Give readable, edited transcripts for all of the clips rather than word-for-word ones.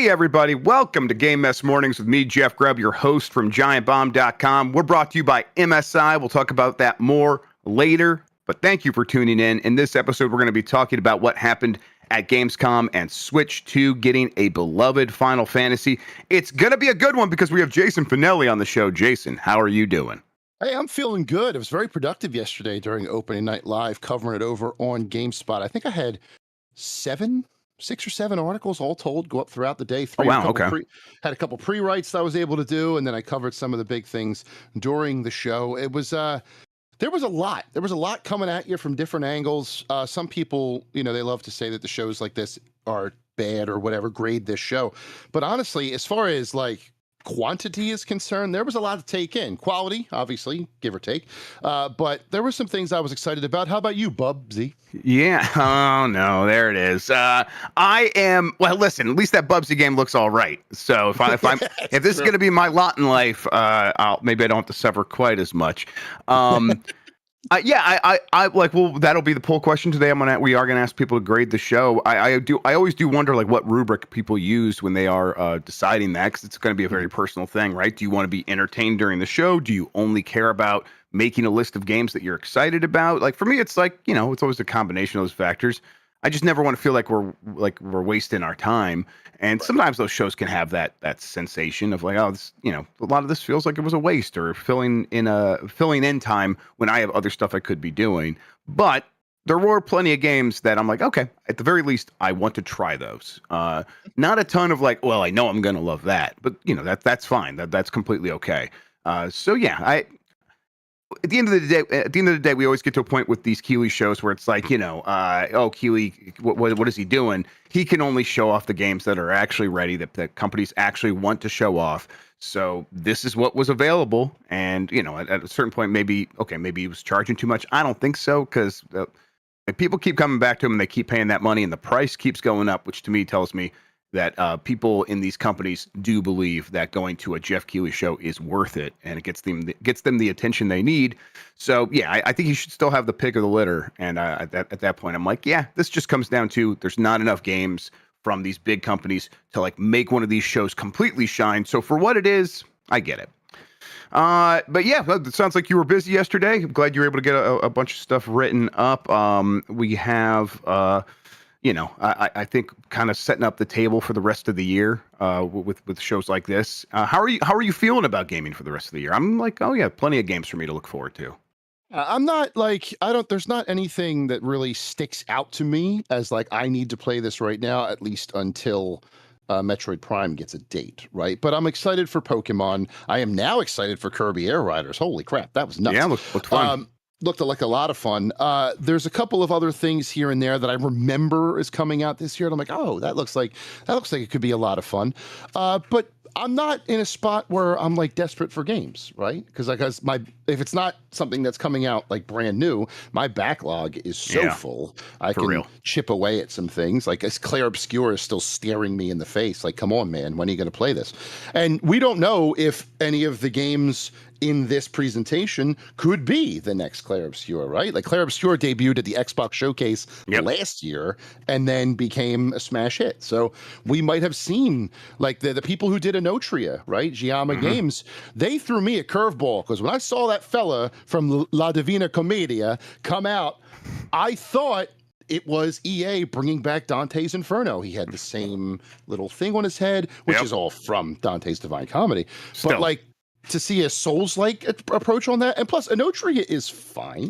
Hey, everybody. Welcome to Game Mess Mornings with me, Jeff Grubb, your host from giantbomb.com. We're brought to you by MSI. We'll talk about that more later, but thank you for tuning in. In this episode, we're going to be talking about what happened at Gamescom and Switch 2 getting a beloved Final Fantasy. It's going to be a good one because we have Jason Fanelli on the show. Jason, how are you doing? Hey, I'm feeling good. It was very productive yesterday during Opening Night Live, covering it over on GameSpot. I think I had 6 or 7 articles all told go up throughout the day. Oh, wow. Okay. Had a couple pre-writes that I was able to do, and then I covered some of the big things during the show. It was there was a lot. There was a lot coming at you from different angles. Some people, they love to say that the shows like this are bad or whatever, grade this show. But honestly, as far as quantity is concerned, there was a lot to take in. Quality, obviously, give or take. But there were some things I was excited about. How about you, Bubsy? Yeah. Oh, no. There it is. Well, listen, at least that Bubsy game looks all right. So if this is going to be my lot in life, maybe I don't have to suffer quite as much. That'll be the poll question today. We are gonna ask people to grade the show. I always do wonder what rubric people use when they are deciding that, because it's going to be a very personal thing, right? Do you want to be entertained during the show? Do you only care about making a list of games that you're excited about? For me, it's it's always a combination of those factors. I just never want to feel like we're wasting our time. And sometimes those shows can have that sensation of a lot of this feels like it was a waste or filling in time when I have other stuff I could be doing. But there were plenty of games that I'm okay, at the very least, I want to try those. Not a ton of I know I'm going to love that, but that's fine. That's completely okay. At the end of the day, we always get to a point with these Keighley shows where it's Keighley, what is he doing? He can only show off the games that are actually ready, that the companies actually want to show off. So this is what was available. And, at a certain point, maybe he was charging too much. I don't think so, because people keep coming back to him and they keep paying that money and the price keeps going up, which to me tells me that people in these companies do believe that going to a Jeff Keighley show is worth it, and it gets them the attention they need. So yeah, I think he should still have the pick of the litter. And at that point, I'm this just comes down to there's not enough games from these big companies to make one of these shows completely shine. So for what it is, I get it. But yeah, it sounds like you were busy yesterday. I'm glad you were able to get a bunch of stuff written up. We have. I think kind of setting up the table for the rest of the year with shows like this. How are you feeling about gaming for the rest of the year? I'm plenty of games for me to look forward to. I'm not there's not anything that really sticks out to me as I need to play this right now, at least until Metroid Prime gets a date, right? But I'm excited for Pokemon. I am now excited for Kirby Air Riders. Holy crap, that was nuts. Yeah, looked fun. Looked like a lot of fun. There's a couple of other things here and there that I remember is coming out this year, and I'm oh, that looks like it could be a lot of fun. But I'm not in a spot where I'm desperate for games, right? Because if it's not something that's coming out brand new, my backlog is so full. I can chip away at some things. As Claire Obscure is still staring me in the face, come on, man, when are you going to play this? And we don't know if any of the games in this presentation could be the next Claire Obscure, right? Claire Obscure debuted at the Xbox Showcase last year and then became a smash hit. So we might have seen the people who did Anotria, right? Giamma Games, they threw me a curveball, because when I saw that fella from La Divina Commedia come out, I thought it was EA bringing back Dante's Inferno. He had the same little thing on his head, which is all from Dante's Divine Comedy. Still. But to see a Souls-like approach on that, and plus Anotria is fine.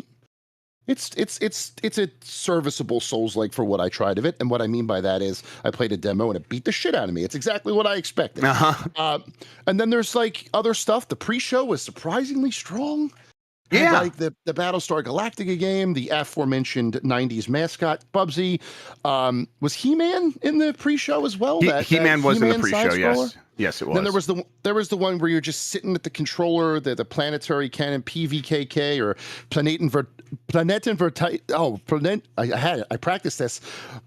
It's a serviceable Souls-like for what I tried of it, and what I mean by that is I played a demo and it beat the shit out of me. It's exactly what I expected. And then there's other stuff. The pre-show was surprisingly strong. Yeah, the Battlestar Galactica game, the aforementioned 90s mascot Bubsy. Was He-Man in the pre-show as well? He-Man was in the pre-show, yes, it was. Then there was the one where you're just sitting at the controller, the planetary cannon PVKK or I practiced this.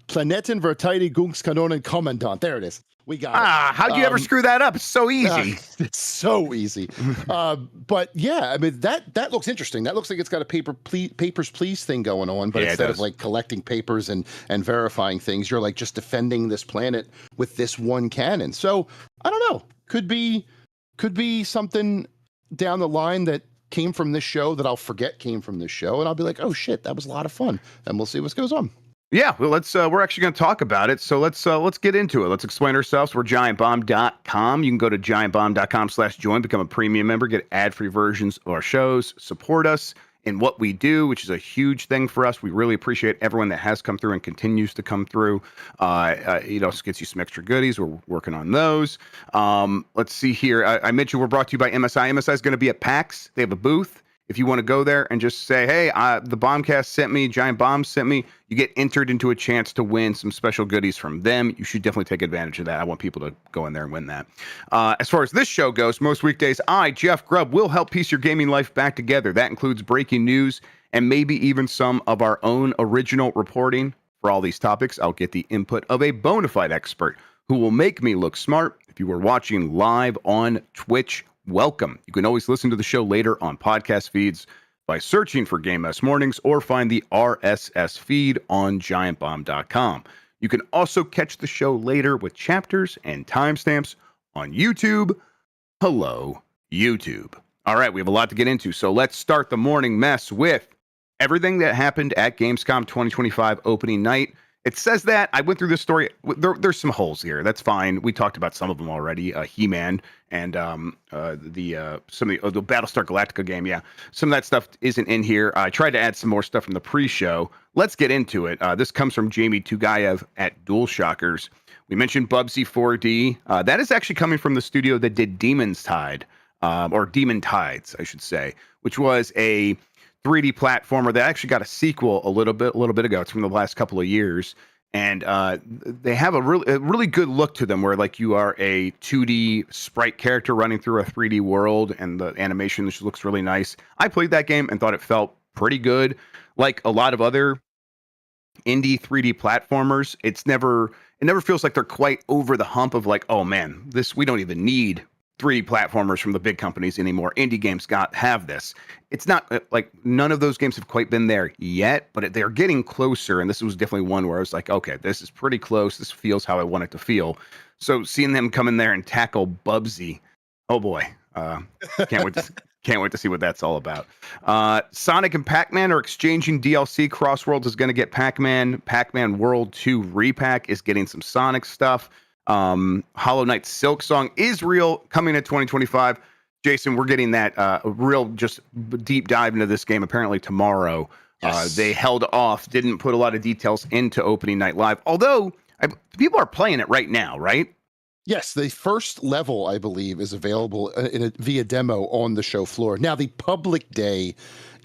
Planetenverteidigungskanonen Kommandant. There it is. We got it. How'd you ever screw that up? It's so easy. It's so easy. But yeah, I mean that looks interesting. That looks like it's got a papers please thing going on, but instead of like collecting papers and verifying things, you're like just defending this planet with this one cannon. So I don't know. Could be something down the line that came from this show that I'll forget came from this show, and I'll be like, oh shit, that was a lot of fun, and we'll see what goes on. Yeah, well, we're actually going to talk about it. So let's get into it. Let's explain ourselves. We're giantbomb.com. You can go to giantbomb.com/join, become a premium member, get ad-free versions of our shows, support us in what we do, which is a huge thing for us. We really appreciate everyone that has come through and continues to come through. It also gets you some extra goodies. We're working on those. Let's see here. I mentioned we're brought to you by MSI. MSI is going to be at PAX. They have a booth. If you want to go there and just say, hey, the Bombcast sent me, Giant Bomb sent me, you get entered into a chance to win some special goodies from them. You should definitely take advantage of that. I want people to go in there and win that. As far as this show goes, most weekdays, I, Jeff Grubb, will help piece your gaming life back together. That includes breaking news and maybe even some of our own original reporting. For all these topics, I'll get the input of a bona fide expert who will make me look smart. If you are watching live on Twitch, welcome. You can always listen to the show later on podcast feeds by searching for Game S Mornings or find the RSS feed on giantbomb.com. You can also catch the show later with chapters and timestamps on YouTube. Hello, YouTube. All right, we have a lot to get into, so let's start the morning mess with everything that happened at Gamescom 2025 opening night. It says that. I went through this story. There's some holes here. That's fine. We talked about some of them already. He-Man and some of the Battlestar Galactica game. Yeah, some of that stuff isn't in here. I tried to add some more stuff from the pre-show. Let's get into it. This comes from Jamie Tugayev at DualShockers. We mentioned Bubsy 4D. That is actually coming from the studio that did Demon's Tide, or Demon Tides, I should say, which was a 3D platformer that actually got a sequel a little bit ago. It's from the last couple of years, and they have a really good look to them, where like you are a 2D sprite character running through a 3D world, and the animation just looks really nice. I played that game and thought it felt pretty good. Like a lot of other indie 3D platformers, it never feels like they're quite over the hump of like, oh man, we don't even need 3D platformers from the big companies anymore. Indie games have this. It's not like none of those games have quite been there yet, but they're getting closer. And this was definitely one where I was like, okay, this is pretty close. This feels how I want it to feel. So seeing them come in there and tackle Bubsy, oh boy, can't wait to see what that's all about. Sonic and Pac-Man are exchanging DLC. Crossworlds is going to get Pac-Man. Pac-Man World 2 Repack is getting some Sonic stuff. Hollow Knight Silk Song is real, coming in 2025. Jason, we're getting that real just deep dive into this game apparently tomorrow. Yes. They held off, didn't put a lot of details into Opening Night Live, although people are playing it right now, right? Yes, the first level, I believe, is available via demo on the show floor. Now, the public day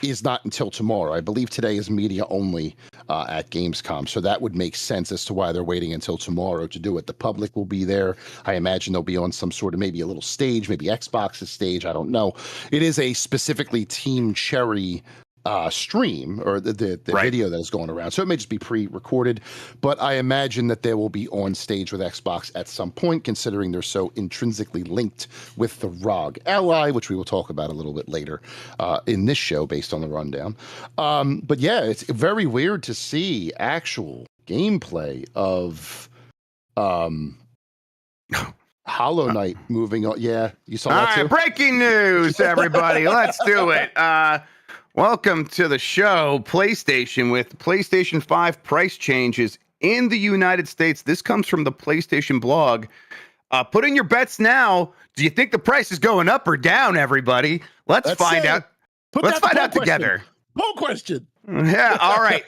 is not until tomorrow. I believe today is media only at Gamescom, so that would make sense as to why they're waiting until tomorrow to do it. The public will be there. I imagine they'll be on some sort of maybe a little stage, maybe Xbox's stage. I don't know. It is a specifically Team Cherry stream, or the right. video that is going around. So it may just be pre-recorded, but I imagine that they will be on stage with Xbox at some point, considering they're so intrinsically linked with the ROG Ally, which we will talk about a little bit later in this show based on the rundown. But yeah, it's very weird to see actual gameplay of Hollow Knight moving on. Yeah, you saw that too? Breaking news, everybody. Let's do it. Welcome to the show. PlayStation with PlayStation 5 price changes in the United States. This comes from the PlayStation blog. Put in your bets now. Do you think the price is going up or down, everybody? Let's find out. Let's find out together. Poll question. Yeah, all right.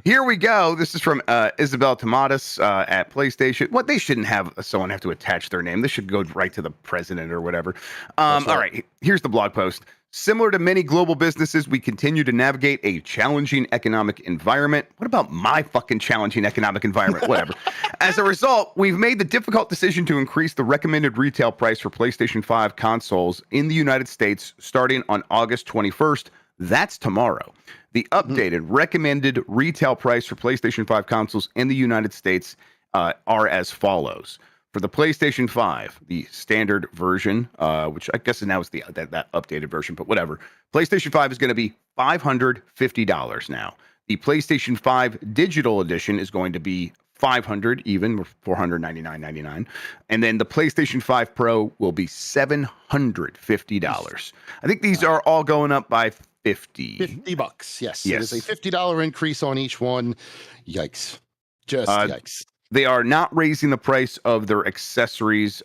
Here we go. This is from Isabel Tomatis at PlayStation. What, they shouldn't have someone have to attach their name. This should go right to the president or whatever. Right. All right, here's the blog post. Similar to many global businesses, we continue to navigate a challenging economic environment. What about my fucking challenging economic environment? Whatever. As a result, we've made the difficult decision to increase the recommended retail price for PlayStation 5 consoles in the United States starting on August 21st. That's tomorrow. The updated recommended retail price for PlayStation 5 consoles in the United States are as follows. For the PlayStation 5, the standard version, which I guess now is that updated version, but whatever. PlayStation 5 is going to be $550 now. The PlayStation 5 Digital Edition is going to be $500 even, or $499.99, and then the PlayStation 5 Pro will be $750. I think these are all going up by $50. Yes, Yes. it is a $50 increase on each one. Yikes! Just yikes. They are not raising the price of their accessories,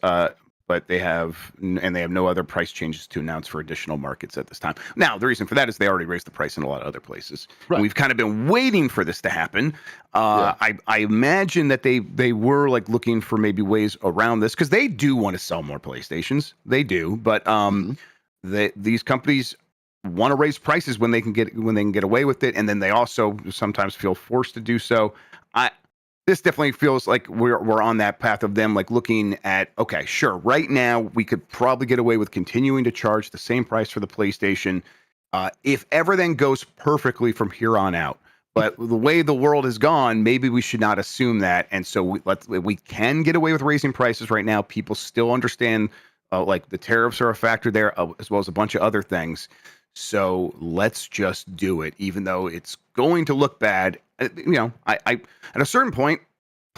but they have no other price changes to announce for additional markets at this time. Now, the reason for that is they already raised the price in a lot of other places. Right. And we've kind of been waiting for this to happen. I imagine that they were like looking for maybe ways around this because they do want to sell more PlayStations. They do, but these companies want to raise prices when they can get away with it, and then they also sometimes feel forced to do so. This definitely feels like we're on that path of them like looking at, okay, sure, right now we could probably get away with continuing to charge the same price for the PlayStation if everything goes perfectly from here on out. But the way the world has gone, maybe we should not assume that. And so we can get away with raising prices right now. People still understand like the tariffs are a factor there, as well as a bunch of other things. So let's just do it, even though it's going to look bad. I at a certain point,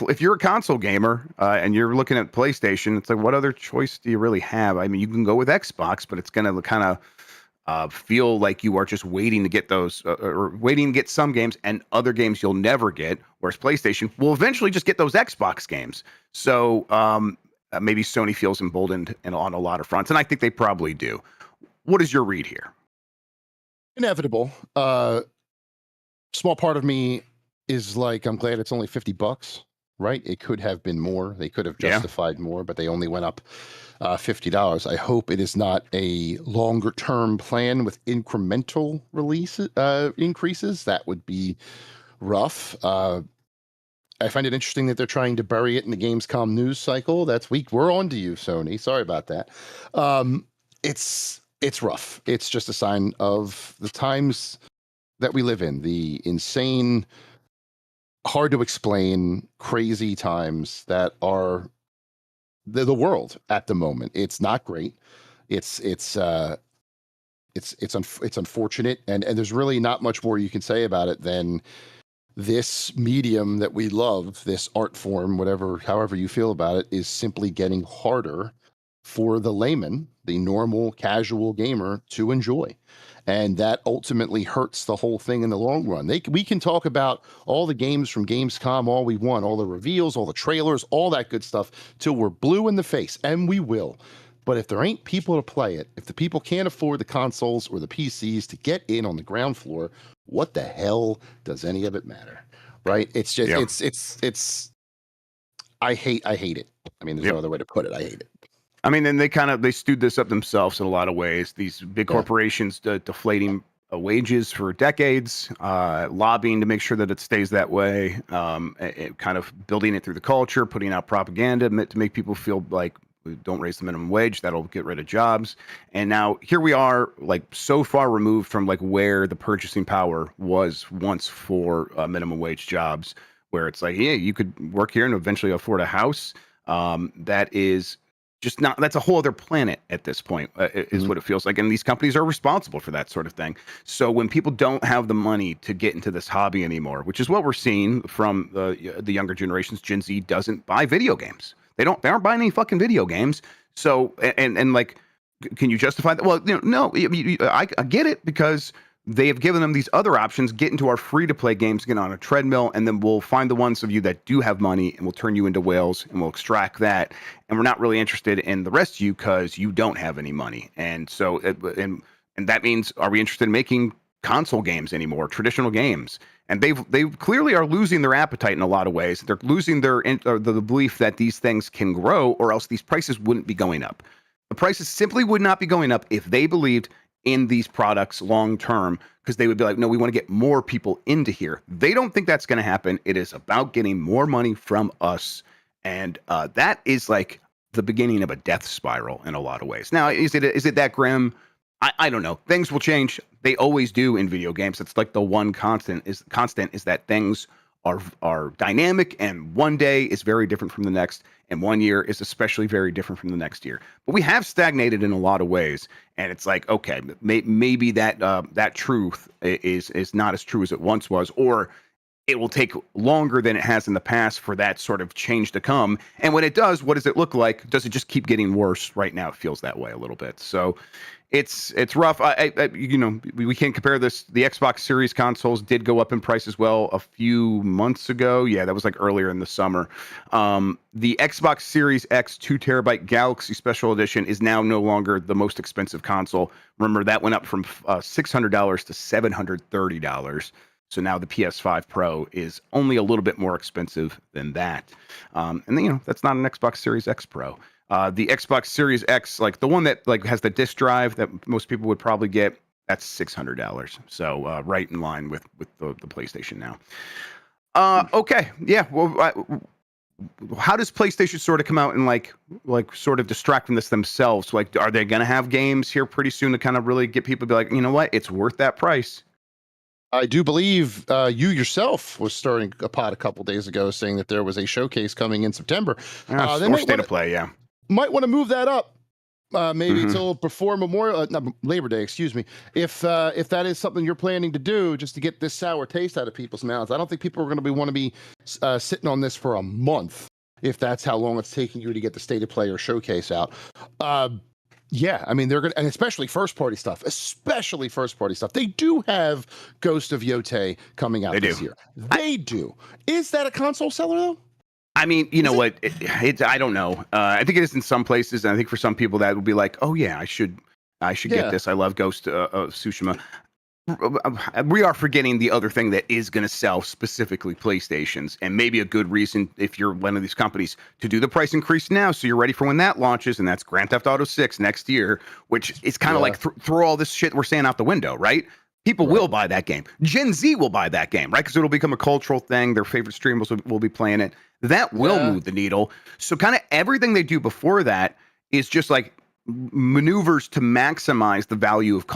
if you're a console gamer and you're looking at PlayStation, it's like, what other choice do you really have? I mean, you can go with Xbox, but it's going to kind of feel like you are just waiting to get those or waiting to get some games and other games you'll never get. Whereas PlayStation will eventually just get those Xbox games. So maybe Sony feels emboldened on a lot of fronts, and I think they probably do. What is your read here? Inevitable. Small part of me is like, I'm glad it's only $50, right? It could have been more. They could have justified more, but they only went up $50. I hope it is not a longer term plan with incremental increases. That would be rough. I find it interesting that they're trying to bury it in the Gamescom news cycle. That's weak. We're on to you, Sony. Sorry about that. It's rough. It's just a sign of the times that we live in, the insane, hard to explain, crazy times that are the world at the moment. It's not great. It's unfortunate, and there's really not much more you can say about it than this medium that we love, this art form, however you feel about it, is simply getting harder for the layman, the normal casual gamer, to enjoy. And that ultimately hurts the whole thing in the long run. We can talk about all the games from Gamescom all we want, all the reveals, all the trailers, all that good stuff, till we're blue in the face, and we will. But if there ain't people to play it, if the people can't afford the consoles or the PCs to get in on the ground floor, what the hell does any of it matter? Right? It's just, it's, I hate it. I mean, there's no other way to put it. I hate it. I mean, and they stewed this up themselves in a lot of ways. These big corporations deflating wages for decades, lobbying to make sure that it stays that way, kind of building it through the culture, putting out propaganda to make people feel like don't raise the minimum wage, that'll get rid of jobs. And now here we are, like so far removed from like where the purchasing power was once for minimum wage jobs, where it's like, yeah, you could work here and eventually afford a house. That is just not, that's a whole other planet at this point, is what it feels like. And these companies are responsible for that sort of thing. So when people don't have the money to get into this hobby anymore, which is what we're seeing from the younger generations, Gen Z doesn't buy video games. They aren't buying any fucking video games. So, and like, can you justify that? Well, no, I get it, because they have given them these other options. Get into our free-to-play games, get on a treadmill, and then we'll find the ones of you that do have money, and we'll turn you into whales, and we'll extract that. And we're not really interested in the rest of you because you don't have any money. And so, and that means, are we interested in making console games anymore, traditional games? And they clearly are losing their appetite in a lot of ways. They're losing the belief that these things can grow, or else these prices wouldn't be going up. The prices simply would not be going up if they believed in these products long term, because they would be like, no, we want to get more people into here. They don't think that's going to happen. It is about getting more money from us. And that is like the beginning of a death spiral in a lot of ways. Now, is it that grim? I don't know. Things will change. They always do in video games. It's like the one constant is that things are dynamic, and one day is very different from the next. and one year is especially very different from the next year. But we have stagnated in a lot of ways, and it's like, okay, maybe that truth is not as true as it once was, or it will take longer than it has in the past for that sort of change to come. And when it does, what does it look like? Does it just keep getting worse? Right now, it feels that way a little bit. So it's rough. We can't compare this. The Xbox Series consoles did go up in price as well a few months ago. Yeah, that was like earlier in the summer. The Xbox Series X 2 terabyte Galaxy Special Edition is now no longer the most expensive console. Remember, that went up from $600 to $730. So now the PS5 Pro is only a little bit more expensive than that. And then, that's not an Xbox Series X Pro. The Xbox Series X, like the one that like has the disk drive that most people would probably get, that's $600. So right in line with the PlayStation now. Okay, yeah. Well, how does PlayStation sort of come out and like sort of distract from this themselves? Like, are they going to have games here pretty soon to kind of really get people to be like, you know what, it's worth that price? I do believe you yourself was starting a pod a couple days ago saying that there was a showcase coming in September. Or State of Play, yeah. Might want to move that up maybe till before Labor Day, excuse me. If that is something you're planning to do just to get this sour taste out of people's mouths. I don't think people are going to want to be sitting on this for a month if that's how long it's taking you to get the State of Play or showcase out. Yeah, I mean, they're going to, and especially first-party stuff. They do have Ghost of Yotei coming out this year. They do. Is that a console seller, though? I mean, you know what? I don't know. I think it is in some places, and I think for some people that would be like, oh, yeah, I should get this. I love Ghost of Tsushima. We are forgetting the other thing that is going to sell specifically PlayStations, and maybe a good reason if you're one of these companies to do the price increase now, so you're ready for when that launches, and that's Grand Theft Auto 6 next year, which is kind of like throw all this shit we're saying out the window, right? People will buy that game. Gen Z will buy that game, right? Because it'll become a cultural thing. Their favorite streamers will be playing it. That will move the needle. So kind of everything they do before that is just like maneuvers to maximize the value of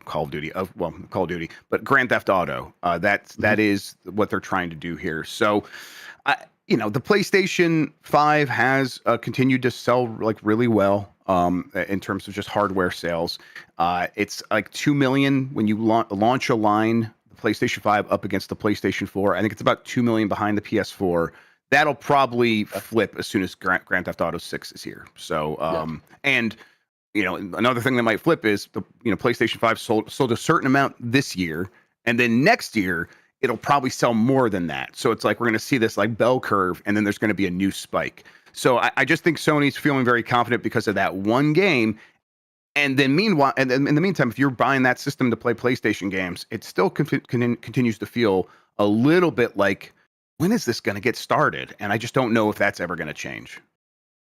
Call of Duty, but Grand Theft Auto. That is what they're trying to do here. So, the PlayStation 5 has continued to sell like really well in terms of just hardware sales. It's like 2 million when you launch a line, the PlayStation 5 up against the PlayStation 4. I think it's about 2 million behind the PS4. That'll probably flip as soon as Grand Theft Auto 6 is here. So, and another thing that might flip is the PlayStation 5 sold a certain amount this year, and then next year it'll probably sell more than that. So it's like we're going to see this like bell curve, and then there's going to be a new spike. So I just think Sony's feeling very confident because of that one game. And then meanwhile, and in the meantime, if you're buying that system to play PlayStation games, it still continues to feel a little bit like, when is this going to get started? And I just don't know if that's ever going to change.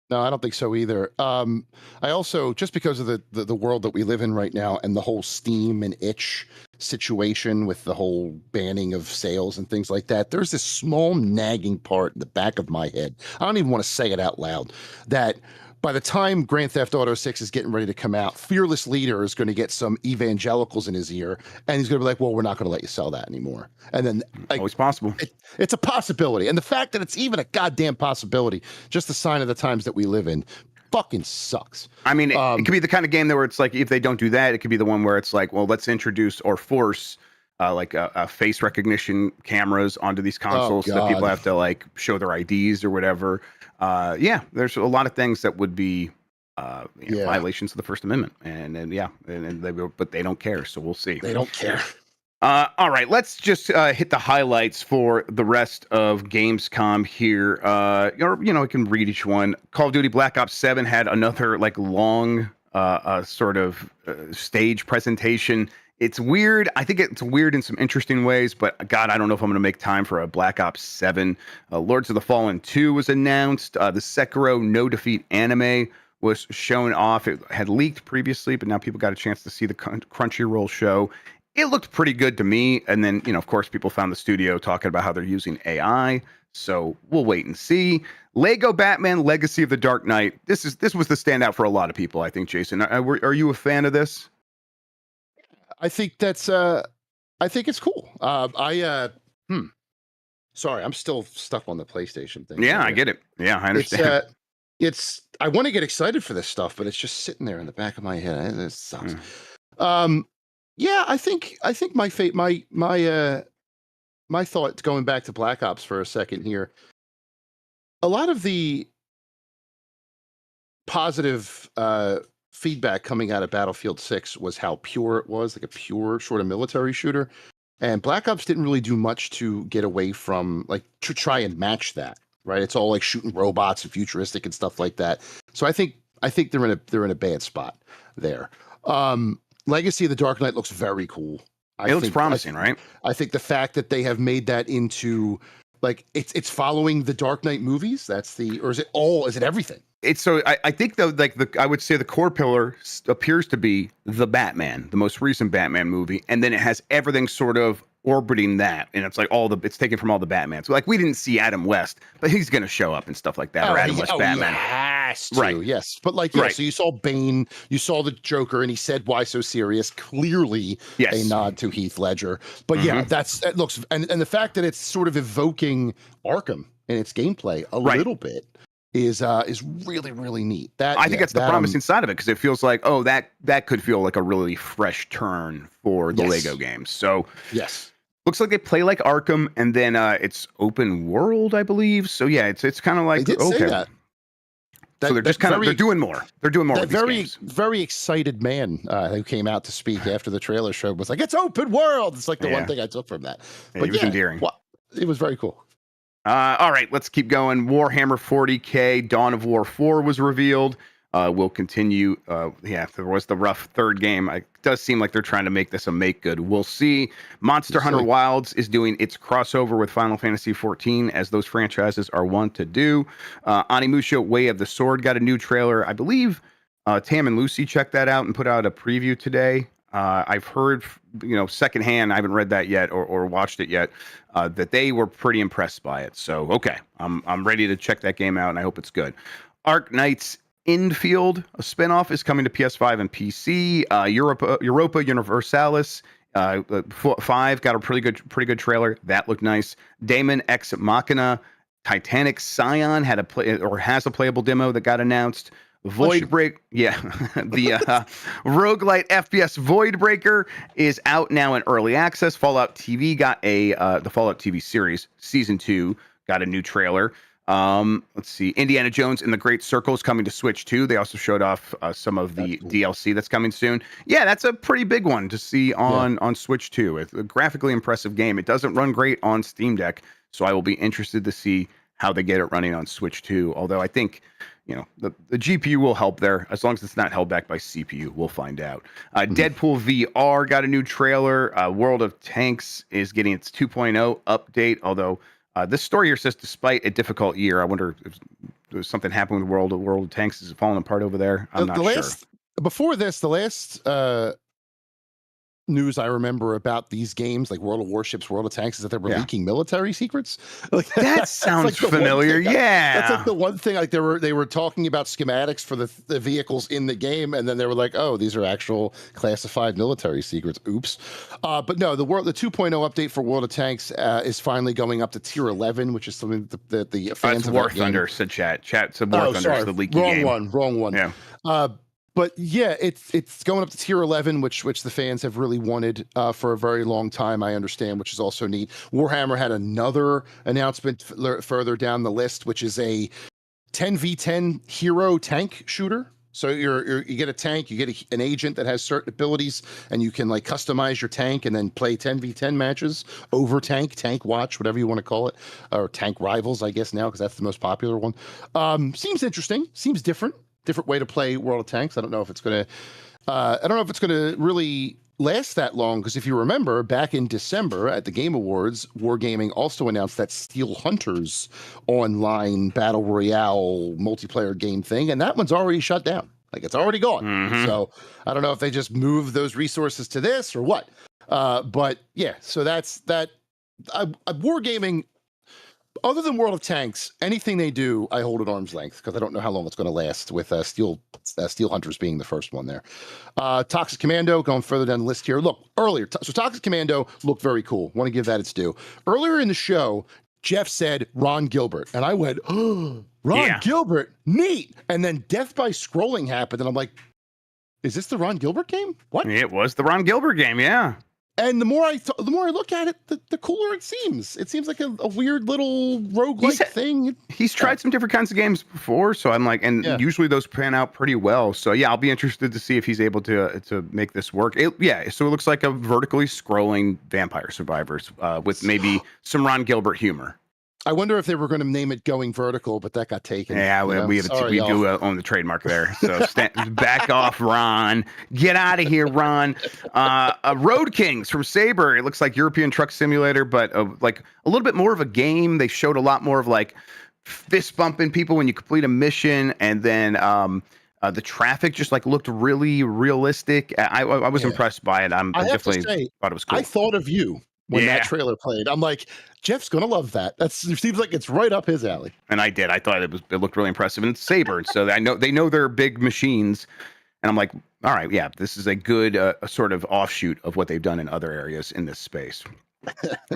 No, I don't think so either. I also, just because of the world that we live in right now and the whole Steam and itch situation with the whole banning of sales and things like that, there's this small nagging part in the back of my head. I don't even want to say it out loud, that by the time Grand Theft Auto 6 is getting ready to come out, Fearless Leader is going to get some evangelicals in his ear, and he's going to be like, well, we're not going to let you sell that anymore. And then always possible. It's a possibility. And the fact that it's even a goddamn possibility, just a sign of the times that we live in, fucking sucks. I mean, it could be the kind of game that where it's like, if they don't do that, it could be the one where it's like, well, let's introduce or force face recognition cameras onto these consoles so that people have to like show their IDs or whatever. There's a lot of things that would be violations of the First Amendment, but they don't care, so we'll see. They don't care. All right, let's just hit the highlights for the rest of Gamescom here. I can read each one. Call of Duty Black Ops 7 had another like long sort of stage presentation. It's weird. I think it's weird in some interesting ways, but God, I don't know if I'm going to make time for a Black Ops 7. Lords of the Fallen 2 was announced. The Sekiro No Defeat anime was shown off. It had leaked previously, but now people got a chance to see the Crunchyroll show. It looked pretty good to me. And then, of course, people found the studio talking about how they're using AI. So we'll wait and see. Lego Batman Legacy of the Dark Knight. This was the standout for a lot of people, I think, Jason. Are you a fan of this? I think that's I think it's cool. Sorry, I'm still stuck on the PlayStation thing. Yeah, I Here. get it. Yeah, I It's understand. I want to get excited for this stuff, but it's just sitting there in the back of my head. It sucks. Mm. Um, yeah, I think my thought, going back to Black Ops for a second here. A lot of the positive feedback coming out of Battlefield 6 was how pure it was, like a pure sort of military shooter. And Black Ops didn't really do much to get away from, like, to try and match that, right? It's all like shooting robots and futuristic and stuff like that. So I think they're in a bad spot there. Legacy of the Dark Knight looks very cool. It looks promising, right? I think the fact that they have made that into, like, it's following the Dark Knight movies. Or is it everything? It's so I think though, like I would say the core pillar appears to be the Batman, the most recent Batman movie, and then it has everything sort of orbiting that, and it's like it's taken from all the Batman. So like we didn't see Adam West, but he's gonna show up and stuff like that, or Adam West Batman. He has to, Right. yes. But like, yeah, Right. so you saw Bane, you saw the Joker, and he said, "Why so serious?" Clearly, Yes. a nod to Heath Ledger. But yeah, that looks, and the fact that it's sort of evoking Arkham in its gameplay a Right. little bit is really, really neat. I think that's the promising side of it, because it feels like, oh, that could feel like a really fresh turn for the Yes. Lego games. So yes. looks like they play like Arkham, and then it's open world, I believe. So yeah, it's kind of I like, did okay. say that. So they're just kind of, they're doing more. They're doing more That with these very, games. very excited man who came out to speak after the trailer show was like, "It's open world." It's like the one Yeah. thing I took from that. Yeah, But it was endearing. it was very cool. All right, let's keep going. Warhammer 40K Dawn of War 4 was revealed. We'll continue. There was the rough third game. It does seem like they're trying to make this a make good. We'll see. Monster Hunter Wilds is doing its crossover with Final Fantasy XIV, as those franchises are wont to do. Onimusha Way of the Sword got a new trailer. I believe Tam and Lucy checked that out and put out a preview today. I've heard, secondhand, I haven't read that yet or watched it yet, that they were pretty impressed by it. So, okay, I'm ready to check that game out, and I hope it's good. Arc Knights Infield, a spinoff, is coming to PS5 and PC. Europa Universalis 5 got a pretty good trailer. That looked nice. Daemon Ex Machina Titanic Scion has a playable demo that got announced. Voidbreak, the roguelite FPS Voidbreaker is out now in early access. Fallout TV got the Fallout TV series season 2 got a new trailer. Let's see, Indiana Jones and the Great Circle is coming to Switch 2. They also showed off some of the DLC that's coming soon. Yeah, that's a pretty big one to see on Switch 2. It's a graphically impressive game. It doesn't run great on Steam Deck, so I will be interested to see how they get it running on Switch 2. Although I think, the GPU will help there. As long as it's not held back by CPU, we'll find out. Deadpool VR got a new trailer. World of Tanks is getting its 2.0 update, although this story here says, despite a difficult year, I wonder if there's something happened with World of Tanks. Is it falling apart over there? I'm not sure. Before this, the last news I remember about these games, like World of Warships, World of Tanks, is that they were leaking military secrets. Like, that sounds like familiar. That's like the one thing. Like they were talking about schematics for the vehicles in the game, and then they were like, "Oh, these are actual classified military secrets." Oops. But no, the 2.0 update for World of Tanks is finally going up to tier 11, which is something that the fans of War Thunder said chat. Chat said War Thunder is the leaky game. Wrong one. Yeah. But yeah, it's going up to tier 11, which the fans have really wanted for a very long time, I understand, which is also neat. Warhammer had another announcement further down the list, which is a 10v10 hero tank shooter. So you get a tank, you get an agent that has certain abilities, and you can like customize your tank and then play 10v10 matches over tank watch, whatever you want to call it, or tank rivals, I guess now, because that's the most popular one. Seems interesting, seems different way to play World of Tanks. I don't know if it's gonna really last that long, because if you remember, back in December at the Game Awards, Wargaming also announced that Steel Hunters online battle royale multiplayer game thing, and that one's already shut down. Like, it's already gone. Mm-hmm. So I don't know if they just moved those resources to this or what. But yeah, so that's that. Wargaming, other than World of Tanks, anything they do, I hold at arm's length, because I don't know how long it's going to last, with Steel Hunters being the first one there. Toxic Commando, going further down the list here. Look, earlier, so Toxic Commando looked very cool. Want to give that its due. Earlier in the show, Jeff said Ron Gilbert, and I went, oh, Ron Yeah. Gilbert, neat. And then Death by Scrolling happened, and I'm like, is this the Ron Gilbert game? What? It was the Ron Gilbert game, yeah. And the more I look at it, the cooler it seems. It seems like a weird little roguelike thing. He's tried some different kinds of games before, so I'm like, and usually those pan out pretty well. So yeah, I'll be interested to see if he's able to make this work. So it looks like a vertically scrolling Vampire Survivors with maybe some Ron Gilbert humor. I wonder if they were going to name it Going Vertical, but that got taken. Yeah, we do own the trademark there. So back off, Ron. Get out of here, Ron. Road Kings from Saber. It looks like European Truck Simulator, but like a little bit more of a game. They showed a lot more of like fist bumping people when you complete a mission, and then the traffic just like looked really realistic. I was impressed by it. I definitely thought it was cool. I thought of you when that trailer played. I'm like, Jeff's gonna love that. It seems like it's right up his alley. And I did. I thought it looked really impressive. And it's Saber, so they know they're big machines. And I'm like, all right, yeah, this is a good sort of offshoot of what they've done in other areas in this space.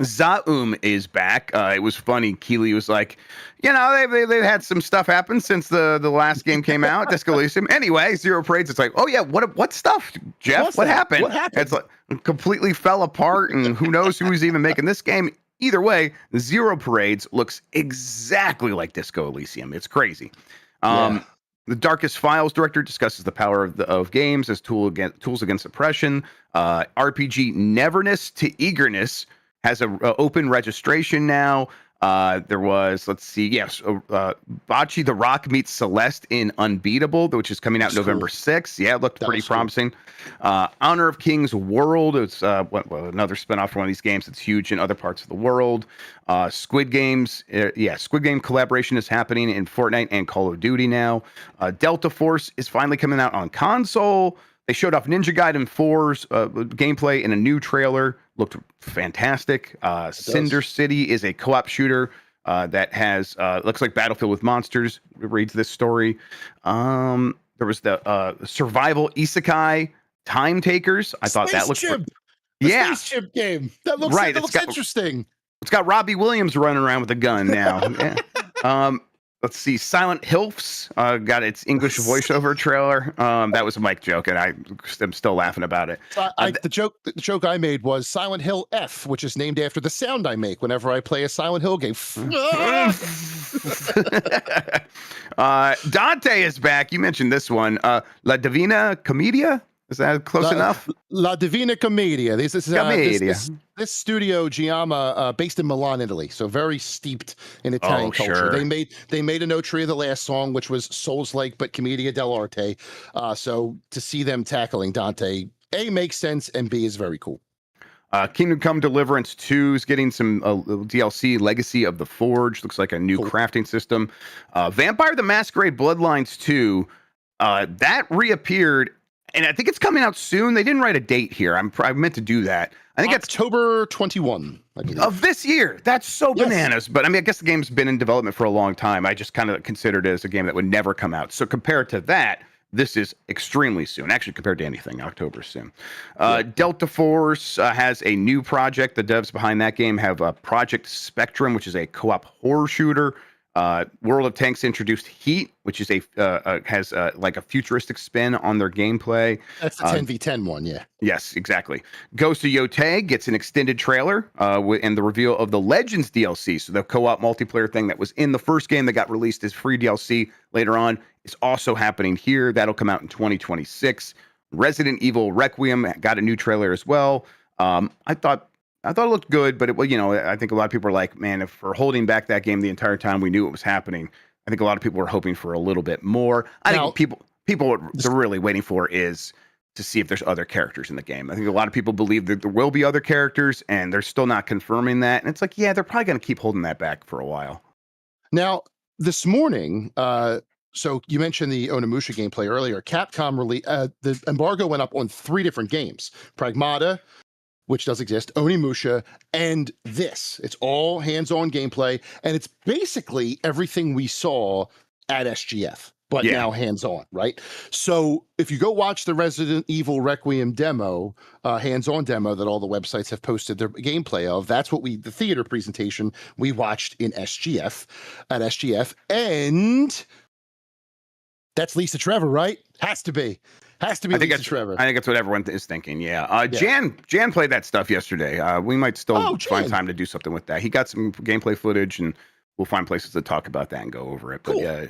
Zaum is back. It was funny. Keeley was like, they've had some stuff happen since the last game came out, Disco Elysium. Anyway, Zero Parades. It's like, oh yeah, what stuff, Jeff? What happened? What happened? It's like completely fell apart, and who knows who's even making this game. Either way, Zero Parades looks exactly like Disco Elysium. It's crazy. The Darkest Files director discusses the power of games as tools against oppression. RPG Neverness to Eagerness has a open registration now. There was, Bocce the Rock meets Celeste in Unbeatable, which is coming out November 6th. Yeah, it looked pretty promising. Honor of Kings World. It's another spinoff for one of these games that's huge in other parts of the world. Squid Games. Squid Game collaboration is happening in Fortnite and Call of Duty now. Delta Force is finally coming out on console. They showed off Ninja Gaiden 4's gameplay in a new trailer. Looked fantastic. Cinder City is a co-op shooter that has looks like Battlefield with monsters. Reads this story. There was the survival isekai Time Takers. I thought that looked spaceship game. That looks right. That looks interesting. It's got Robbie Williams running around with a gun now. Yeah. Let's see. Silent Hills got its English voiceover trailer. That was a Mike joke, and I'm still laughing about it. The joke I made was Silent Hill F, which is named after the sound I make whenever I play a Silent Hill game. Dante is back. You mentioned this one. La Divina Commedia. Is that close enough? La Divina Commedia. This studio, Giamma, based in Milan, Italy, so very steeped in Italian culture. Sure. They made a notary of the last song, which was Souls-like but Commedia dell'arte. So to see them tackling Dante, A, makes sense, and B, is very cool. Kingdom Come Deliverance 2 is getting some DLC. Legacy of the Forge looks like a new crafting system. Vampire the Masquerade Bloodlines 2 that reappeared. And I think it's coming out soon. They didn't write a date here. I meant to do that. I think October 21, I believe. Of this year. That's so bananas. But I mean, I guess the game's been in development for a long time. I just kind of considered it as a game that would never come out. So compared to that, this is extremely soon. Actually, compared to anything, October soon. Delta Force has a new project. The devs behind that game have Project Spectrum, which is a co-op horror shooter. World of Tanks introduced Heat, which is has like a futuristic spin on their gameplay. That's the 10v10 one, yeah. Yes, exactly. Ghost of Yotei gets an extended trailer and the reveal of the Legends DLC. So the co-op multiplayer thing that was in the first game that got released as free DLC later on is also happening here. That'll come out in 2026. Resident Evil Requiem got a new trailer as well. I thought it looked good, but I think a lot of people are like, man, if we're holding back that game the entire time we knew it was happening, I think a lot of people were hoping for a little bit more. I think people what they're really waiting for is to see if there's other characters in the game. I think a lot of people believe that there will be other characters, and they're still not confirming that. And it's like, yeah, they're probably going to keep holding that back for a while. Now, this morning, so you mentioned the Onimusha gameplay earlier. Capcom the embargo went up on 3 different games: Pragmata, which does exist, Onimusha, and this. It's all hands-on gameplay, and it's basically everything we saw at SGF. but now hands-on, right? So if you go watch the Resident Evil Requiem demo, hands-on demo that all the websites have posted their gameplay of, that's what the theater presentation we watched in at SGF, and that's Lisa Trevor, right? Has to be Lisa Trevor. I think that's what everyone is thinking. Yeah. Jan played that stuff yesterday. We might still find time to do something with that. He got some gameplay footage, and we'll find places to talk about that and go over it. Cool.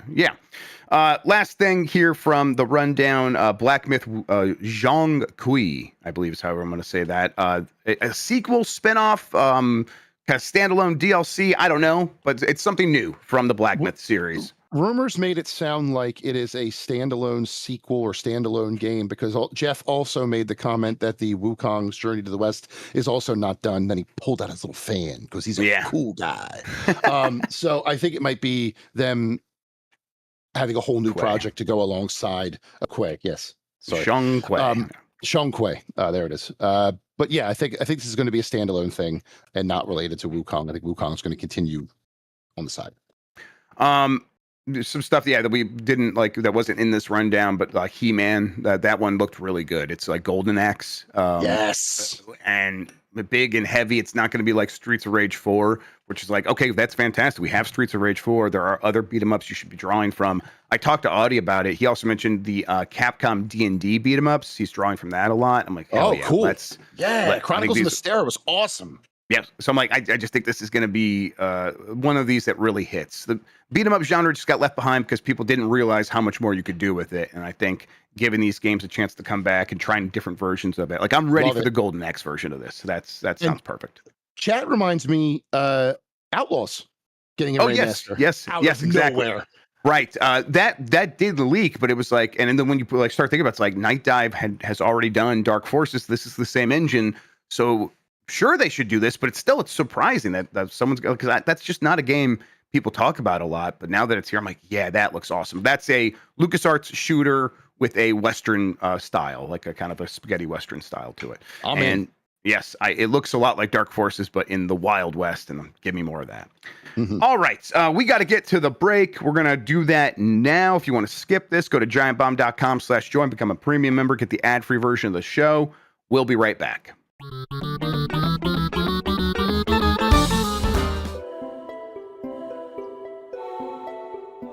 But last thing here from the rundown: Black Myth Zhang Kui, I believe is however I'm going to say that. A sequel, spinoff, kind of standalone DLC. I don't know, but it's something new from the Black Myth series. Rumors made it sound like it is a standalone sequel or standalone game, because Jeff also made the comment that the Wukong's Journey to the West is also not done. Then he pulled out his little fan because he's a cool guy. So I think it might be them having a whole new project to go alongside a Quay. Yes. Sorry. Zhang Kui. Zhang Kui. There it is. But yeah, I think this is going to be a standalone thing and not related to Wukong. I think Wukong is going to continue on the side. Some stuff, that we didn't like, that wasn't in this rundown, but like He-Man, that one looked really good. It's like Golden Axe. Yes. And big and heavy. It's not going to be like Streets of Rage 4, which is like, okay, that's fantastic. We have Streets of Rage 4. There are other beat 'em ups you should be drawing from. I talked to Audie about it. He also mentioned the Capcom D&D beat 'em ups. He's drawing from that a lot. I'm like, hell cool. Chronicles of Mystera was awesome. Yeah, so I'm like, I just think this is going to be one of these that really hits. The beat 'em up genre just got left behind because people didn't realize how much more you could do with it. And I think giving these games a chance to come back and trying different versions of it, like I'm ready for the Golden Axe version of this. So that sounds perfect. Chat reminds me, Outlaws getting a remaster. Yes, exactly. Nowhere. Right. That did leak, but it was like, and then when you like start thinking about it, it's like Night Dive has already done Dark Forces. This is the same engine, so. Sure, they should do this, but it's surprising that someone's going, because that's just not a game people talk about a lot. But now that it's here, I'm like, yeah, that looks awesome. That's a LucasArts shooter with a Western style, like a kind of a spaghetti Western style to it. Yes, it looks a lot like Dark Forces, but in the Wild West, and give me more of that. Mm-hmm. All right, we got to get to the break. We're going to do that now. If you want to skip this, go to giantbomb.com/join, become a premium member, get the ad-free version of the show. We'll be right back.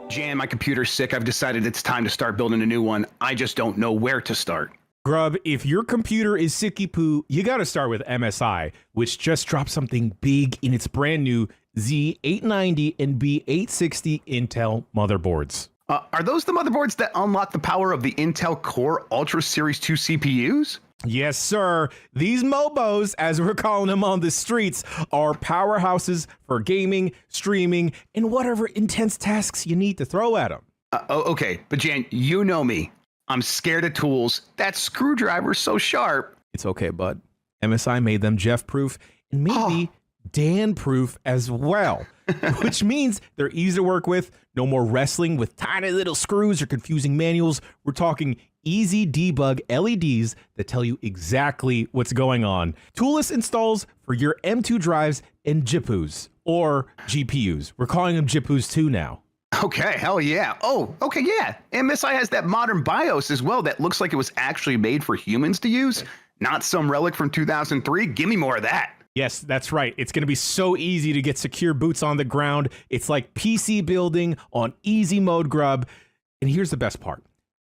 Jan, my computer's sick. I've decided it's time to start building a new one. I just don't know where to start. Grubb, if your computer is sicky poo, you got to start with MSI, which just dropped something big in its brand new Z890 and B860 Intel motherboards. Are those the motherboards that unlock the power of the Intel Core Ultra Series 2 CPUs? Yes, sir. These Mobos, as we're calling them on the streets, are powerhouses for gaming, streaming, and whatever intense tasks you need to throw at them. Okay, but Jan, you know me. I'm scared of tools. That screwdriver's so sharp. It's okay, bud. MSI made them Jeff-proof and maybe Dan-proof as well, which means they're easy to work with. No more wrestling with tiny little screws or confusing manuals. We're talking easy debug LEDs that tell you exactly what's going on. Toolless installs for your M2 drives and GPUs, or GPUs. We're calling them GPUs too now. Okay, hell yeah. Oh, okay, yeah. MSI has that modern BIOS as well that looks like it was actually made for humans to use, not some relic from 2003. Give me more of that. Yes, that's right. It's going to be so easy to get secure boots on the ground. It's like PC building on easy mode, Grubb. And here's the best part.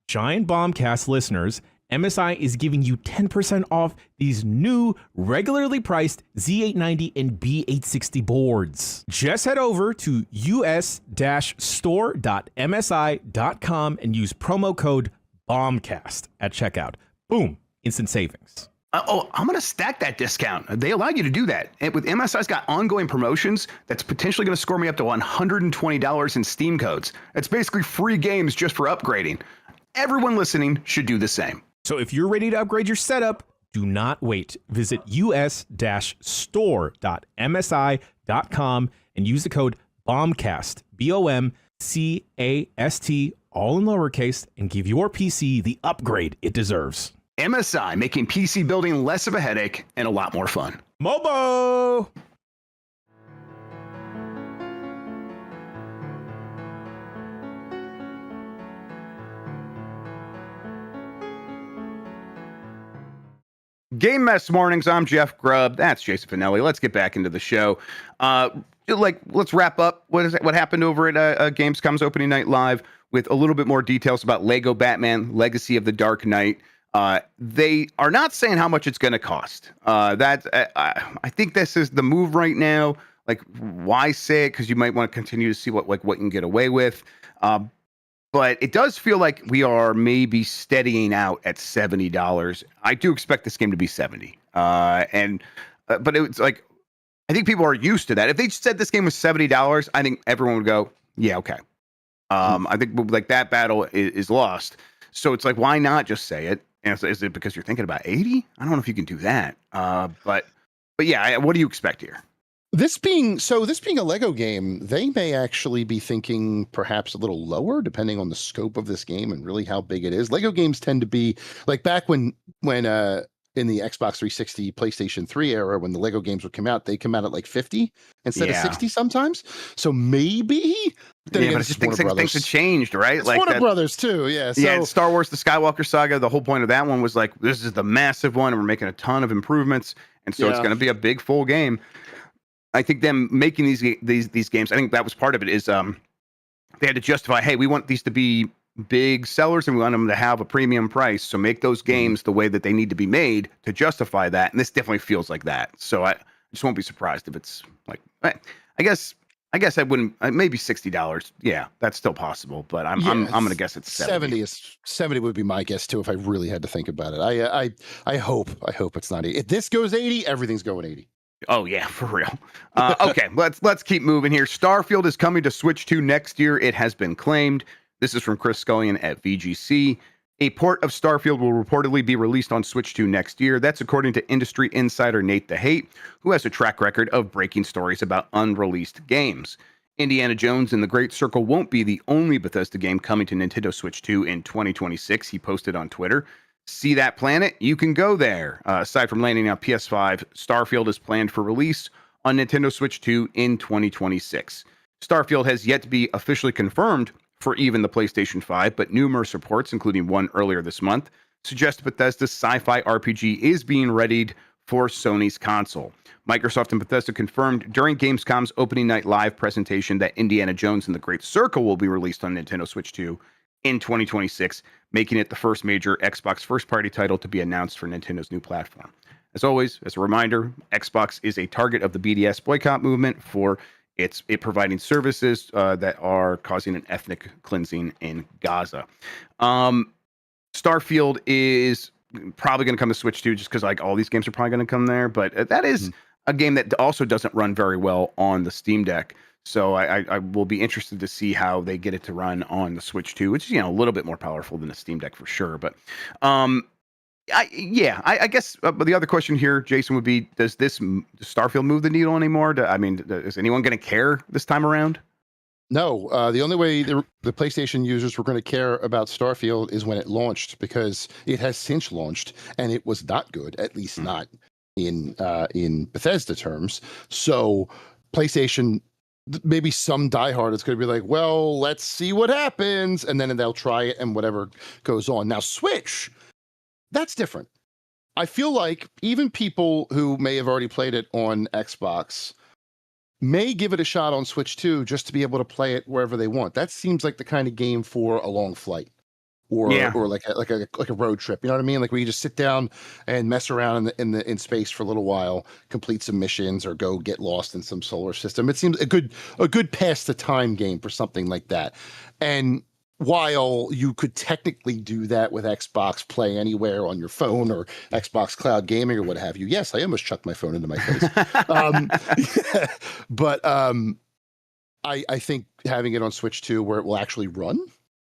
Giant Bombcast listeners, MSI is giving you 10% off these new regularly priced Z890 and B860 boards. Just head over to us-store.msi.com and use promo code BOMBCAST at checkout. Boom, instant savings. I'm going to stack that discount. They allow you to do that. And with MSI's got ongoing promotions, that's potentially going to score me up to $120 in Steam codes. It's basically free games just for upgrading. Everyone listening should do the same. So if you're ready to upgrade your setup, do not wait. Visit us-store.msi.com and use the code BOMBCAST, BOMCAST, all in lowercase, and give your PC the upgrade it deserves. MSI, making PC building less of a headache and a lot more fun. Mobo! Game Mess Mornings. I'm Jeff Grubb. That's Jason Fanelli. Let's get back into the show. Let's wrap up what happened over at Gamescom's Opening Night Live with a little bit more details about Lego Batman: Legacy of the Dark Knight. They are not saying how much it's going to cost. I think this is the move right now. Like, why say it? Because you might want to continue to see what you can get away with. But it does feel like we are maybe steadying out at $70. I do expect this game to be 70. But it's like, I think people are used to that. If they said this game was $70, I think everyone would go, yeah, okay. I think like that battle is lost. So it's like, why not just say it? And is it because you're thinking about 80? I don't know if you can do that. But yeah, what do you expect here? This being a Lego game, they may actually be thinking perhaps a little lower, depending on the scope of this game and really how big it is. Lego games tend to be like back when in the Xbox 360, PlayStation 3 era, when the Lego games would come out, they come out at like 50 instead of 60 sometimes. So maybe. But I just think things have changed, right? It's like Warner Brothers too, yeah. So, and Star Wars: The Skywalker Saga. The whole point of that one was like, this is the massive one, and we're making a ton of improvements, and so it's going to be a big full game. I think them making these games, I think that was part of it. Is they had to justify, hey, we want these to be big sellers and we want them to have a premium price. So make those games the way that they need to be made to justify that. And this definitely feels like that. So I just won't be surprised if it's like, I guess I wouldn't, maybe $60. Yeah, that's still possible, but I'm going to guess it's 70. 70 would be my guess too, if I really had to think about it. I hope it's not 80. If this goes 80, everything's going 80. Oh yeah, for real. Okay, let's keep moving here. Starfield is coming to Switch 2 next year. It has been claimed. This is from Chris Scullion at VGC. A port of Starfield will reportedly be released on Switch 2 next year. That's according to industry insider Nate DeHate, who has a track record of breaking stories about unreleased games. Indiana Jones and the Great Circle won't be the only Bethesda game coming to Nintendo Switch 2 in 2026, he posted on Twitter. See that planet? You can go there. Aside from landing on PS5, Starfield is planned for release on Nintendo Switch 2 in 2026. Starfield has yet to be officially confirmed for even the PlayStation 5, but numerous reports, including one earlier this month, suggest Bethesda's sci-fi RPG is being readied for Sony's console. Microsoft and Bethesda confirmed during Gamescom's Opening Night Live presentation that Indiana Jones and the Great Circle will be released on Nintendo Switch 2 in 2026, making it the first major Xbox first-party title to be announced for Nintendo's new platform. As always, as a reminder, Xbox is a target of the BDS boycott movement for it providing services that are causing an ethnic cleansing in Gaza. Starfield is probably going to come to Switch 2 just because like all these games are probably going to come there, but that is a game that also doesn't run very well on the Steam Deck. So I will be interested to see how they get it to run on the Switch 2, which is, a little bit more powerful than the Steam Deck for sure. But I guess the other question here, Jason, would be, does Starfield move the needle anymore? Is anyone going to care this time around? No, the only way the PlayStation users were going to care about Starfield is when it launched, because it has since launched and it was not good, at least not in Bethesda terms. So PlayStation, maybe some diehard is going to be like, well, let's see what happens, and then they'll try it and whatever goes on. Now, Switch, that's different. I feel like even people who may have already played it on Xbox may give it a shot on Switch 2 just to be able to play it wherever they want. That seems like the kind of game for a long flight or like a road trip. You know what I mean? Like where you just sit down and mess around in space for a little while, complete some missions, or go get lost in some solar system. It seems a good pass the time game for something like that. And while you could technically do that with Xbox Play Anywhere on your phone or Xbox Cloud Gaming or what have you. Yes, I almost chucked my phone into my face. But I think having it on Switch 2 where it will actually run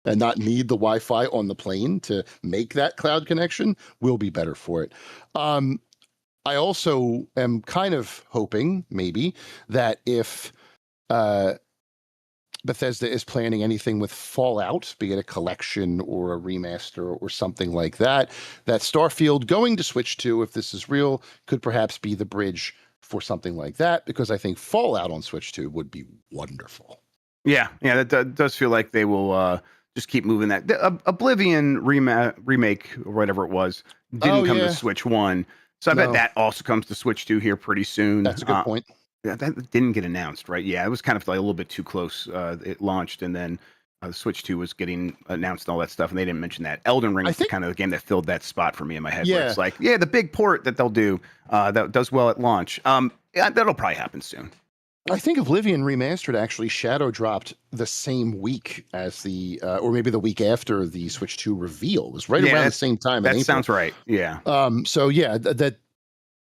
and not need the Wi-Fi on the plane to make that cloud connection will be better for it. I also am kind of hoping maybe that if Bethesda is planning anything with Fallout, be it a collection or a remaster or something like that, that Starfield going to Switch 2, if this is real, could perhaps be the bridge for something like that, because I think Fallout on Switch 2 would be wonderful. Yeah, that does feel like they will just keep moving that. The Oblivion remake or whatever it was didn't come to Switch 1. So I bet No. that also comes to Switch 2 here pretty soon. That's a good point. That didn't get announced, right? Yeah, it was kind of like a little bit too close. It launched, and then Switch 2 was getting announced and all that stuff, and they didn't mention that. Elden Ring I was the think- kind of the game that filled that spot for me in my head. Where Yeah. it's like, yeah, the big port that they'll do that does well at launch. That'll probably happen soon. I think Oblivion Remastered actually shadow dropped the same week as the, or maybe the week after the Switch 2 reveal. It was right Yeah, around the same time. in That April. sounds right. Yeah. So yeah, that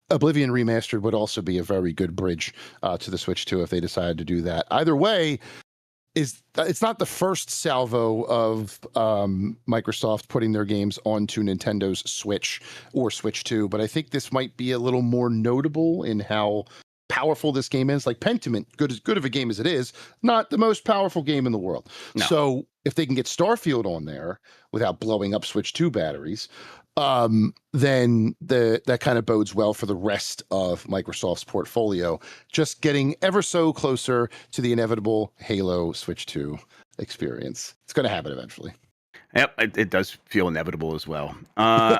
Oblivion Remastered would also be a very good bridge to the Switch 2 if they decided to do that. Either way, it's not the first salvo of Microsoft putting their games onto Nintendo's Switch or Switch 2, but I think this might be a little more notable in how powerful this game is. Like Pentiment, good of a game as it is, not the most powerful game in the world. No. So if they can get Starfield on there without blowing up Switch 2 batteries, then that kind of bodes well for the rest of Microsoft's portfolio, just getting ever so closer to the inevitable Halo Switch 2 experience. It's going to happen eventually. Yep, it does feel inevitable as well. All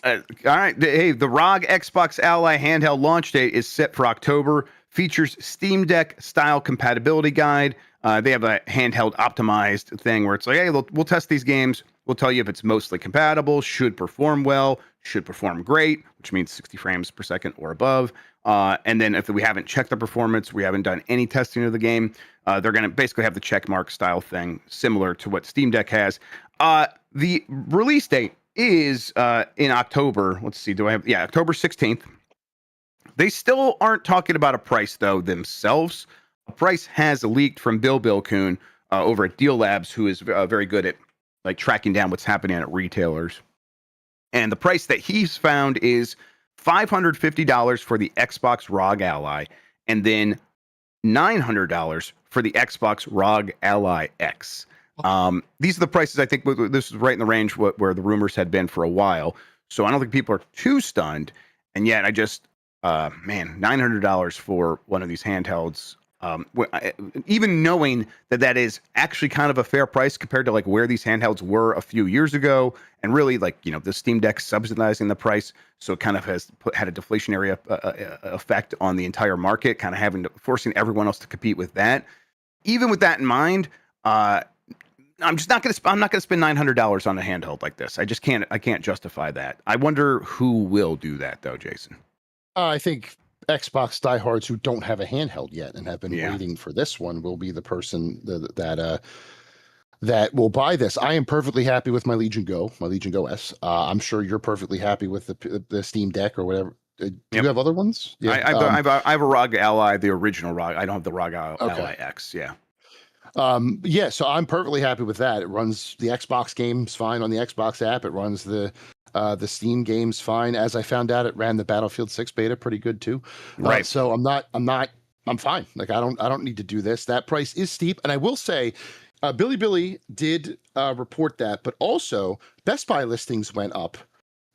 right. Hey, the ROG Xbox Ally Handheld launch date is set for October. Features Steam Deck style compatibility guide. They have a handheld optimized thing where it's like, hey, we'll test these games. We'll tell you if it's mostly compatible, should perform well, should perform great, which means 60 frames per second or above. And then if we haven't checked the performance, we haven't done any testing of the game, they're going to basically have the check mark style thing similar to what Steam Deck has. The release date is in October. Let's see. October 16th. They still aren't talking about a price, though, themselves. A price has leaked from Bill Kuhn over at Deal Labs, who is very good at like tracking down what's happening at retailers. And the price that he's found is $550 for the Xbox ROG Ally, and then $900 for the Xbox ROG Ally X. These are the prices. I think this is right in the range where the rumors had been for a while. So I don't think people are too stunned. And yet I just, $900 for one of these handhelds. Even knowing that is actually kind of a fair price compared to like where these handhelds were a few years ago, and really like the Steam Deck subsidizing the price, so it kind of had a deflationary effect on the entire market, kind of forcing everyone else to compete with that. Even with that in mind, I'm not going to spend $900 on a handheld like this. I just can't. I can't justify that. I wonder who will do that though, Jason. I think Xbox diehards who don't have a handheld yet and have been waiting for this one will be the person that will buy this. I am perfectly happy with my Legion Go S. I'm sure you're perfectly happy with the Steam Deck or whatever. Do you have other ones? Yeah. I have a ROG Ally, the original ROG. I don't have the ROG Ally X. Yeah. So I'm perfectly happy with that. It runs the Xbox games fine on the Xbox app. It runs the Steam games fine. As I found out, it ran the Battlefield 6 beta pretty good too. Right. So I'm fine. Like I don't need to do this. That price is steep. And I will say, Billy did report that, but also Best Buy listings went up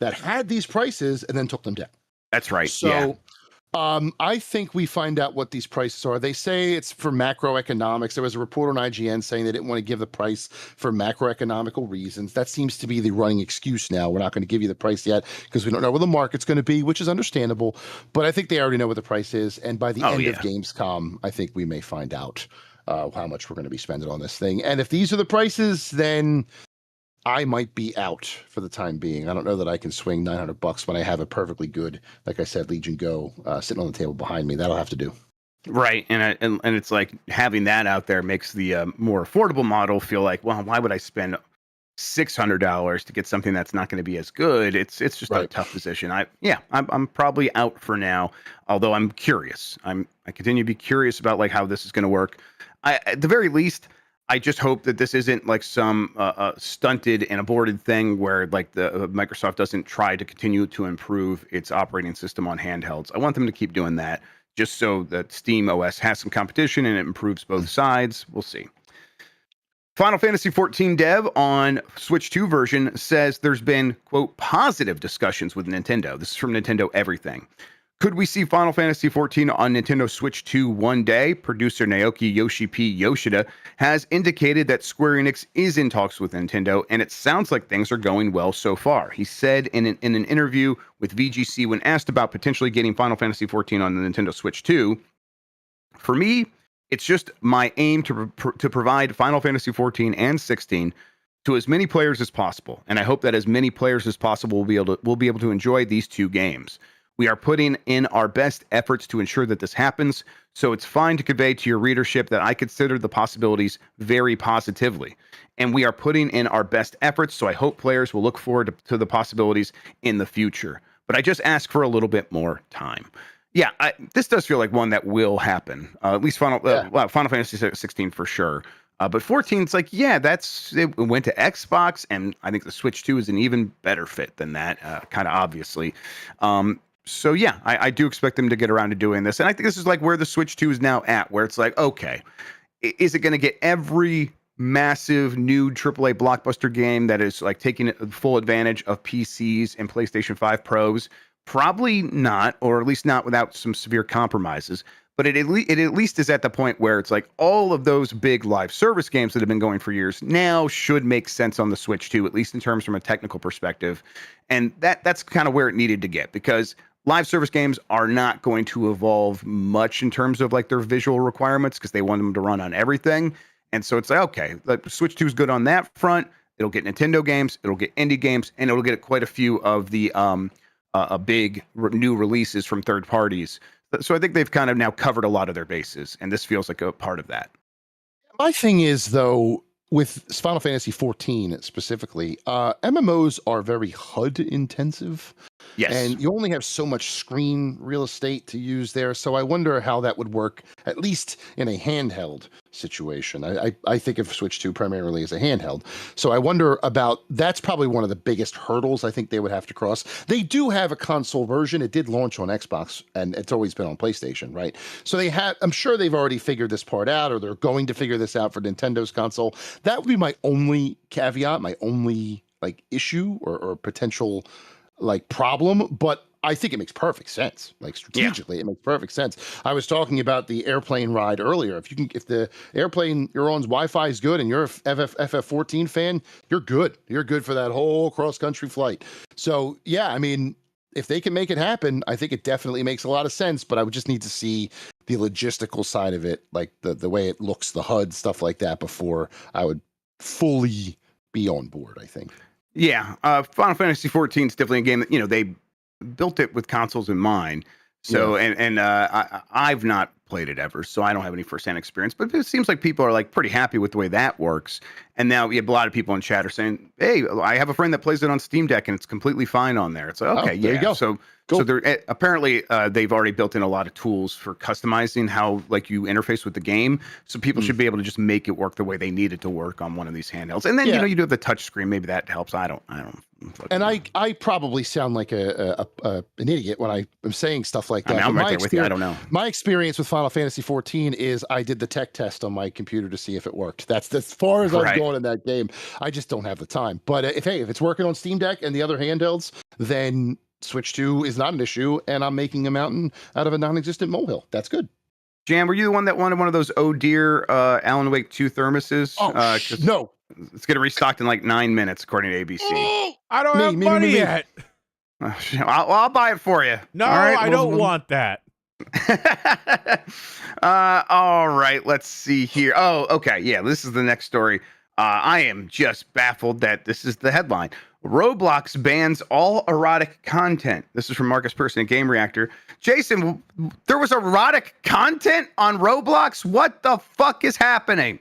that had these prices and then took them down. That's right. So I think we find out what these prices are. They say it's for macroeconomics. There was a report on IGN saying they didn't want to give the price for macroeconomical reasons. That seems to be the running excuse now. We're not going to give you the price yet because we don't know where the market's going to be, which is understandable. But I think they already know what the price is. And by the end of Gamescom, I think we may find out how much we're going to be spending on this thing. And if these are the prices, then I might be out for the time being. I don't know that I can swing $900 when I have a perfectly good, like I said, Legion Go sitting on the table behind me. That'll have to do. Right, and it's like having that out there makes the more affordable model feel like, well, why would I spend $600 to get something that's not going to be as good? It's just a tough position. I'm probably out for now. Although I'm curious. I continue to be curious about like how this is going to work. At the very least, I just hope that this isn't like some stunted and aborted thing where like the Microsoft doesn't try to continue to improve its operating system on handhelds. I want them to keep doing that just so that Steam OS has some competition and it improves both sides. We'll see. Final Fantasy XIV dev on Switch 2 version says there's been, quote, positive discussions with Nintendo. This is from Nintendo Everything. Could we see Final Fantasy XIV on Nintendo Switch 2 one day? Producer Naoki Yoshi P. Yoshida has indicated that Square Enix is in talks with Nintendo, and it sounds like things are going well so far. He said in an interview with VGC when asked about potentially getting Final Fantasy XIV on the Nintendo Switch 2, for me, it's just my aim to provide Final Fantasy XIV and 16 to as many players as possible, and I hope that as many players as possible will be able to enjoy these two games. We are putting in our best efforts to ensure that this happens, so it's fine to convey to your readership that I consider the possibilities very positively. And we are putting in our best efforts, so I hope players will look forward to the possibilities in the future. But I just ask for a little bit more time. Yeah, this does feel like one that will happen. At least Final Fantasy 16 for sure. But 14, it's like, yeah, it went to Xbox, and I think the Switch 2 is an even better fit than that, kind of obviously. So yeah, I do expect them to get around to doing this. And I think this is like where the Switch 2 is now at, where it's like, okay, is it going to get every massive new AAA blockbuster game that is like taking full advantage of PCs and PlayStation 5 Pros? Probably not, or at least not without some severe compromises. But it at least is at the point where it's like all of those big live service games that have been going for years now should make sense on the Switch 2, at least in terms from a technical perspective. And that's kind of where it needed to get, because live service games are not going to evolve much in terms of like their visual requirements, because they want them to run on everything. And so it's like, okay, like Switch 2 is good on that front. It'll get Nintendo games, it'll get indie games, and it'll get quite a few of the big new releases from third parties. So I think they've kind of now covered a lot of their bases, and this feels like a part of that. My thing is, though, with Final Fantasy XIV specifically, MMOs are very HUD intensive. Yes. And you only have so much screen real estate to use there. So I wonder how that would work, at least in a handheld situation. I think of Switch 2 primarily as a handheld. So I wonder about, that's probably one of the biggest hurdles I think they would have to cross. They do have a console version. It did launch on Xbox, and it's always been on PlayStation, right? So I'm sure they've already figured this part out, or they're going to figure this out for Nintendo's console. That would be my only caveat, my only like issue or potential like problem, but I think it makes perfect sense. Like strategically, It makes perfect sense. I was talking about the airplane ride earlier. If the airplane you're on's Wi-Fi is good and you're a FF14 fan, you're good. You're good for that whole cross-country flight. So yeah, I mean, if they can make it happen, I think it definitely makes a lot of sense, but I would just need to see the logistical side of it, like the way it looks, the HUD, stuff like that, before I would fully be on board, I think. Yeah, Final Fantasy XIV is definitely a game that, they built it with consoles in mind. So, I've not played it ever, so I don't have any firsthand experience. But it seems like people are like pretty happy with the way that works. And now we have a lot of people in chat are saying, "Hey, I have a friend that plays it on Steam Deck, and it's completely fine on there." It's like, okay, there you go. So, cool. So they're apparently they've already built in a lot of tools for customizing how like you interface with the game. So people should be able to just make it work the way they need it to work on one of these handhelds. And then you do have the touch screen. Maybe that helps. I don't. And I probably sound like an idiot when I'm saying stuff like that. I mean, I'm right there with you. I don't know. My experience with Final Fantasy XIV is I did the tech test on my computer to see if it worked. That's as far as I've gone in that game. I just don't have the time. But if it's working on Steam Deck and the other handhelds, then Switch 2 is not an issue, and I'm making a mountain out of a non-existent molehill. That's good. Jan, were you the one that wanted one of those Oh Dear Alan Wake 2 thermoses? No. It's getting restocked in like 9 minutes, according to ABC. Oh, I don't have money yet. I'll buy it for you. No, right, I don't want that. All right, let's see here. Oh, okay. Yeah, this is the next story. I am just baffled that this is the headline. Roblox bans all erotic content. This is from Marcus Persson at Game Reactor. Jason, there was erotic content on Roblox? What the fuck is happening?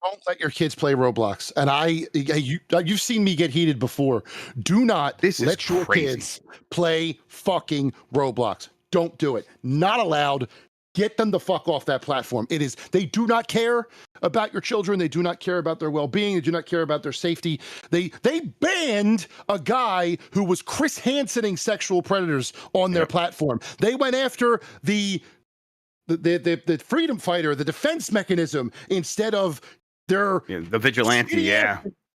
Don't let your kids play Roblox. And you've seen me get heated before. Do not let your kids play fucking Roblox. Don't do it. Not allowed. Get them the fuck off that platform. They do not care about your children. They do not care about their well-being. They do not care about their safety. They banned a guy who was Chris Hansening sexual predators on their platform. They went after the freedom fighter, the defense mechanism, instead of the vigilante.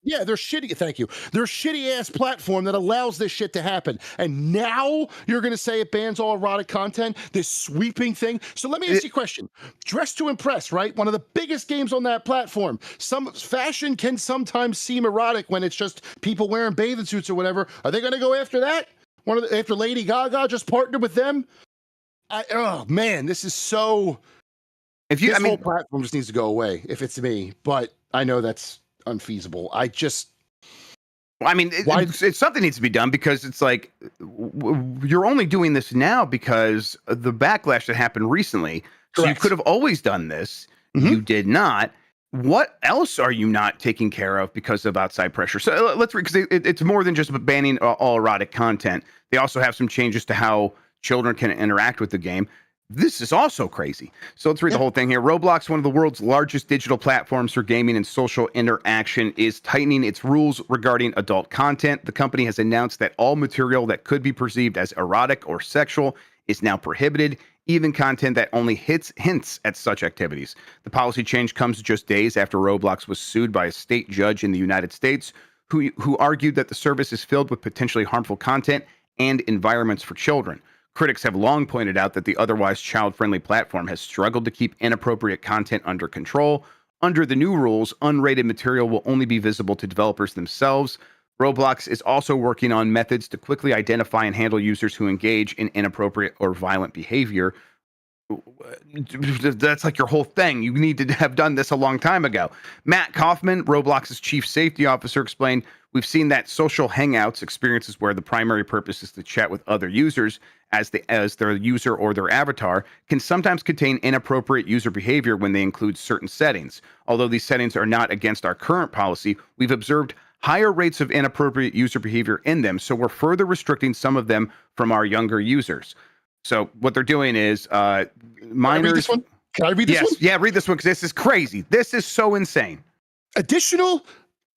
Yeah, they're shitty. Thank you. They're a shitty ass platform that allows this shit to happen. And now you're going to say it bans all erotic content, this sweeping thing. So let me ask you a question. Dress to Impress, right? One of the biggest games on that platform. Some fashion can sometimes seem erotic when it's just people wearing bathing suits or whatever. Are they going to go after that? After Lady Gaga just partnered with them? Oh man, this is so. This whole platform just needs to go away if it's me. But I know that's unfeasible. It's something needs to be done, because it's like you're only doing this now because of the backlash that happened recently. So you could have always done this. You did not. What else are you not taking care of because of outside pressure? So let's read, because it's more than just banning all erotic content. They also have some changes to how children can interact with the game. This is also crazy. So let's read the whole thing here. Roblox, one of the world's largest digital platforms for gaming and social interaction, is tightening its rules regarding adult content. The company has announced that all material that could be perceived as erotic or sexual is now prohibited, even content that only hints at such activities. The policy change comes just days after Roblox was sued by a state judge in the United States, who argued that the service is filled with potentially harmful content and environments for children. Critics have long pointed out that the otherwise child-friendly platform has struggled to keep inappropriate content under control. Under the new rules, unrated material will only be visible to developers themselves. Roblox is also working on methods to quickly identify and handle users who engage in inappropriate or violent behavior. That's like your whole thing. You need to have done this a long time ago. Matt Kaufman, Roblox's chief safety officer, explained, "We've seen that social hangouts, experiences where the primary purpose is to chat with other users as their user or their avatar, can sometimes contain inappropriate user behavior when they include certain settings. Although these settings are not against our current policy, we've observed higher rates of inappropriate user behavior in them, so we're further restricting some of them from our younger users." So what they're doing is minors. Can I read this one? Yeah, read this one, because this is crazy. This is so insane. Additional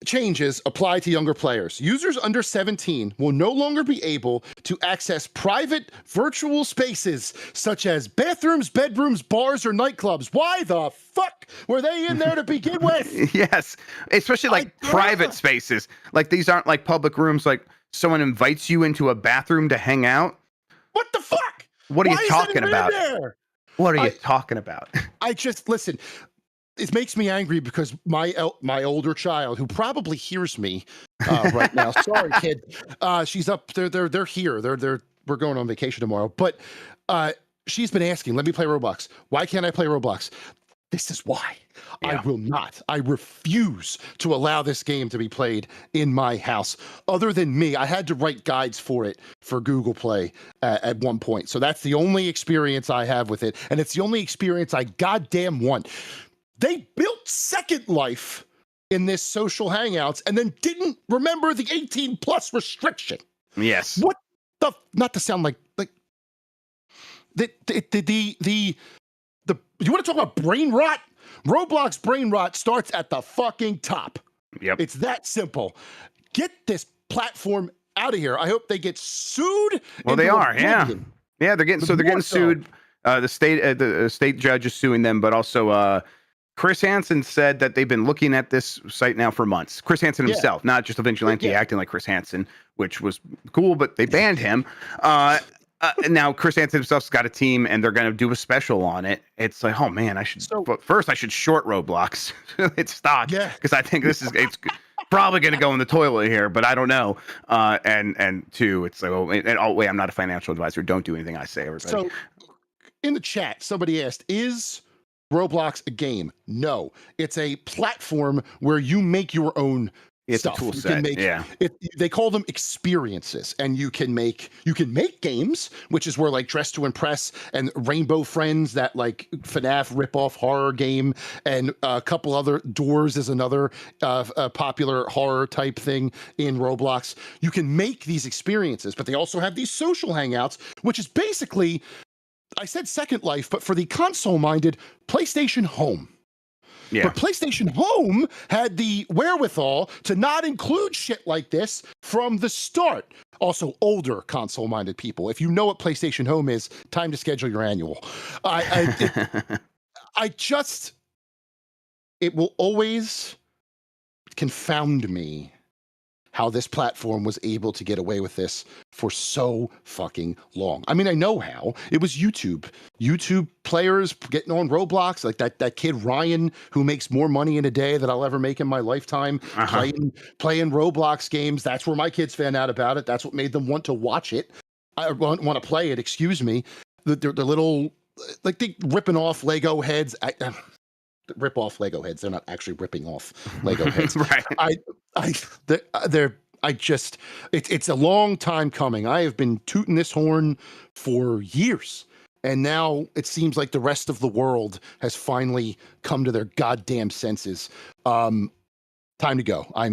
changes apply to younger players. Users under 17 will no longer be able to access private virtual spaces such as bathrooms, bedrooms, bars, or nightclubs. Why the fuck were they in there to begin with? Yes, especially like private spaces. Like, these aren't like public rooms. Like, someone invites you into a bathroom to hang out. What the fuck? What are you talking about? What are you talking about? I just listen. It makes me angry because my older child, who probably hears me right now, sorry kid, she's up. They're here. We're going on vacation tomorrow, but she's been asking, "Let me play Roblox. Why can't I play Roblox?" This is why. I will not. I refuse to allow this game to be played in my house. Other than me, I had to write guides for it for Google Play at one point. So that's the only experience I have with it. And it's the only experience I goddamn want. They built Second Life in this social hangouts and then didn't remember the 18 plus restriction. Yes. What the, not to sound like the you want to talk about brain rot? Roblox brain rot starts at the fucking top. Yep. It's that simple. Get this platform out of here. I hope they get sued. Well, they are. Yeah. Yeah, they're getting sued. The state judge is suing them, but also Chris Hansen said that they've been looking at this site now for months. Chris Hansen himself, not just a vigilante acting like Chris Hansen, which was cool, but they banned him. Now Chris Hansen himself's got a team, and they're going to do a special on it. It's like, oh man, but first I should short Roblox. It's stock, because I think it's probably going to go in the toilet here, but I don't know. And two, it's like, wait, I'm not a financial advisor. Don't do anything I say, everybody. So in the chat, somebody asked, is Roblox a game? No, it's a platform where you make your own stuff. A tool set. They call them experiences, and you can make games, which is where like Dress to Impress and Rainbow Friends, that like FNAF ripoff horror game, and a couple other Doors is another popular horror type thing in Roblox. You can make these experiences, but they also have these social hangouts, which is basically, I said Second Life, but for the console-minded, PlayStation Home. Yeah. But PlayStation Home had the wherewithal to not include shit like this from the start. Also, older console-minded people, if you know what PlayStation Home is, time to schedule your annual. It will always confound me how this platform was able to get away with this for so fucking long. I mean, I know how. It was YouTube. YouTube players getting on Roblox, like that kid Ryan, who makes more money in a day than I'll ever make in my lifetime, playing Roblox games. That's where my kids found out about it. That's what made them want to watch it. I want to play it, excuse me. The little, like, they ripping off Lego heads. Rip off Lego heads. They're not actually ripping off Lego heads. Right. It's a long time coming. I have been tooting this horn for years, and now it seems like the rest of the world has finally come to their goddamn senses. Time to go. I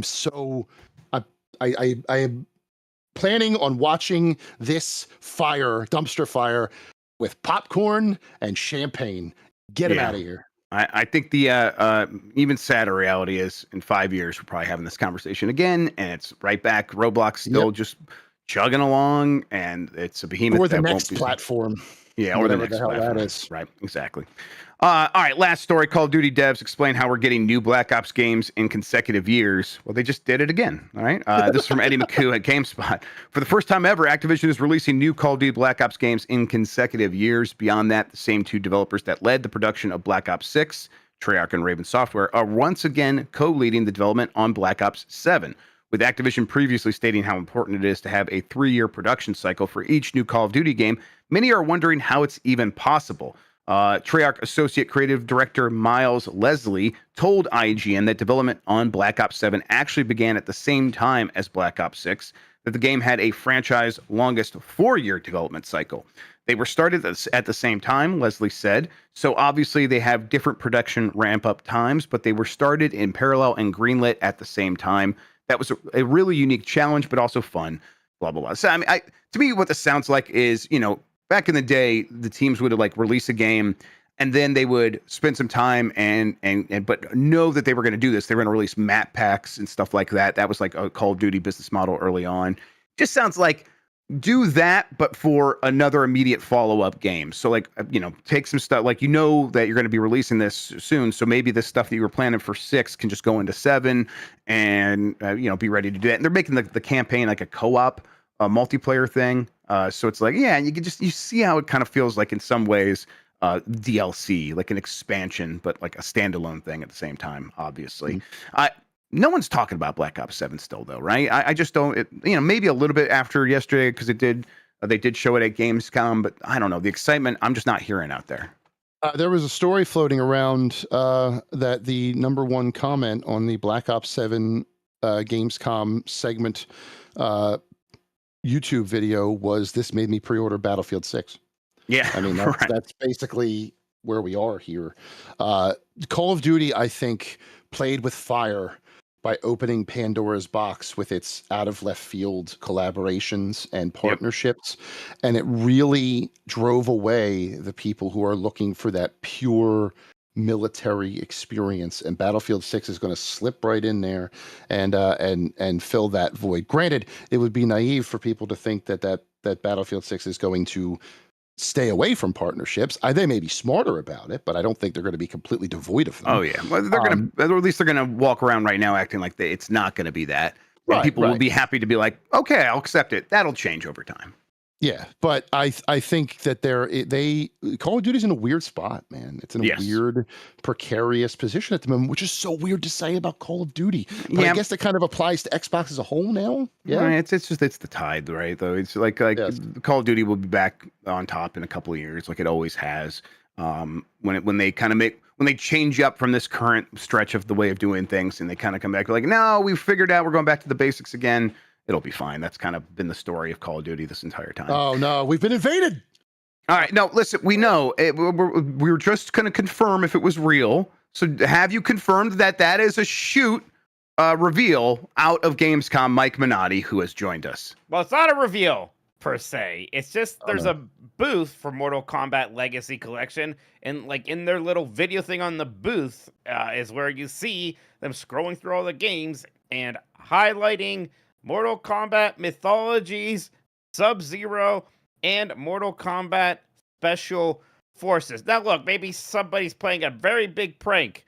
am planning on watching this dumpster fire with popcorn and champagne. Get him out of here. I think the even sadder reality is in 5 years, we're probably having this conversation again, and it's right back. Roblox still just chugging along, and it's a behemoth. Or the next platform. Yeah, or the next hell platform. That is. Right, exactly. All right, last story. Call of Duty devs explain how we're getting new Black Ops games in consecutive years. Well, they just did it again. All right. This is from Eddie McHugh at GameSpot. For the first time ever, Activision is releasing new Call of Duty Black Ops games in consecutive years. Beyond that, the same two developers that led the production of Black Ops 6, Treyarch and Raven Software, are once again co-leading the development on Black Ops 7. With Activision previously stating how important it is to have a 3-year production cycle for each new Call of Duty game, many are wondering how it's even possible. Treyarch Associate Creative Director Miles Leslie told IGN that development on Black Ops 7 actually began at the same time as Black Ops 6, that the game had a franchise longest 4-year development cycle. They were started at the same time, Leslie said, so obviously they have different production ramp-up times, but they were started in parallel and greenlit at the same time. That was a really unique challenge, but also fun, blah, blah, blah. So, I mean, to me, what this sounds like is, back in the day, the teams would like release a game, and then they would spend some time but know that they were going to do this. They were going to release map packs and stuff like that. That was like a Call of Duty business model early on. Just sounds like do that, but for another immediate follow-up game. So like, take some stuff, like, that you're going to be releasing this soon. So maybe this stuff that you were planning for 6 can just go into 7 and, be ready to do that. And they're making the campaign like a co-op multiplayer thing. So it's like, yeah, you see how it kind of feels like in some ways DLC, like an expansion, but like a standalone thing at the same time, obviously. No one's talking about Black Ops 7 still, though, right? I just don't, maybe a little bit after yesterday because they did show it at Gamescom, but I don't know. The excitement, I'm just not hearing out there. There was a story floating around that the number one comment on the Black Ops 7 Gamescom segment YouTube video was, "This made me pre-order Battlefield 6." Yeah, I mean, that's basically where we are here. Call of Duty, I think, played with fire by opening Pandora's box with its out of left field collaborations and partnerships. Yep. And it really drove away the people who are looking for that pure military experience, and Battlefield 6 is going to slip right in there and fill that void. Granted, it would be naive for people to think that Battlefield 6 is going to stay away from partnerships. They may be smarter about it, but I don't think they're going to be completely devoid of them. Oh yeah, well, they're going to, or at least they're going to walk around right now acting like it's not going to be that. And people will be happy to be like, okay, I'll accept it. That'll change over time. Yeah, but I think that Call of Duty's in a weird spot, man. It's in a weird, precarious position at the moment, which is so weird to say about Call of Duty. But I guess that kind of applies to Xbox as a whole now. Yeah, right. It's the tide, right? Though it's like Call of Duty will be back on top in a couple of years, like it always has. When they change up from this current stretch of the way of doing things, and they kind of come back like, no, we've figured out we're going back to the basics again. It'll be fine. That's kind of been the story of Call of Duty this entire time. Oh, no. We've been invaded. All right. No, listen, we know. We were just going to confirm if it was real. So have you confirmed that is a shoot reveal out of Gamescom, Mike Minotti, who has joined us? Well, it's not a reveal, per se. It's just there's a booth for Mortal Kombat Legacy Collection. And like in their little video thing on the booth is where you see them scrolling through all the games and highlighting Mortal Kombat Mythologies, Sub-Zero, and Mortal Kombat Special Forces. Now, look, maybe somebody's playing a very big prank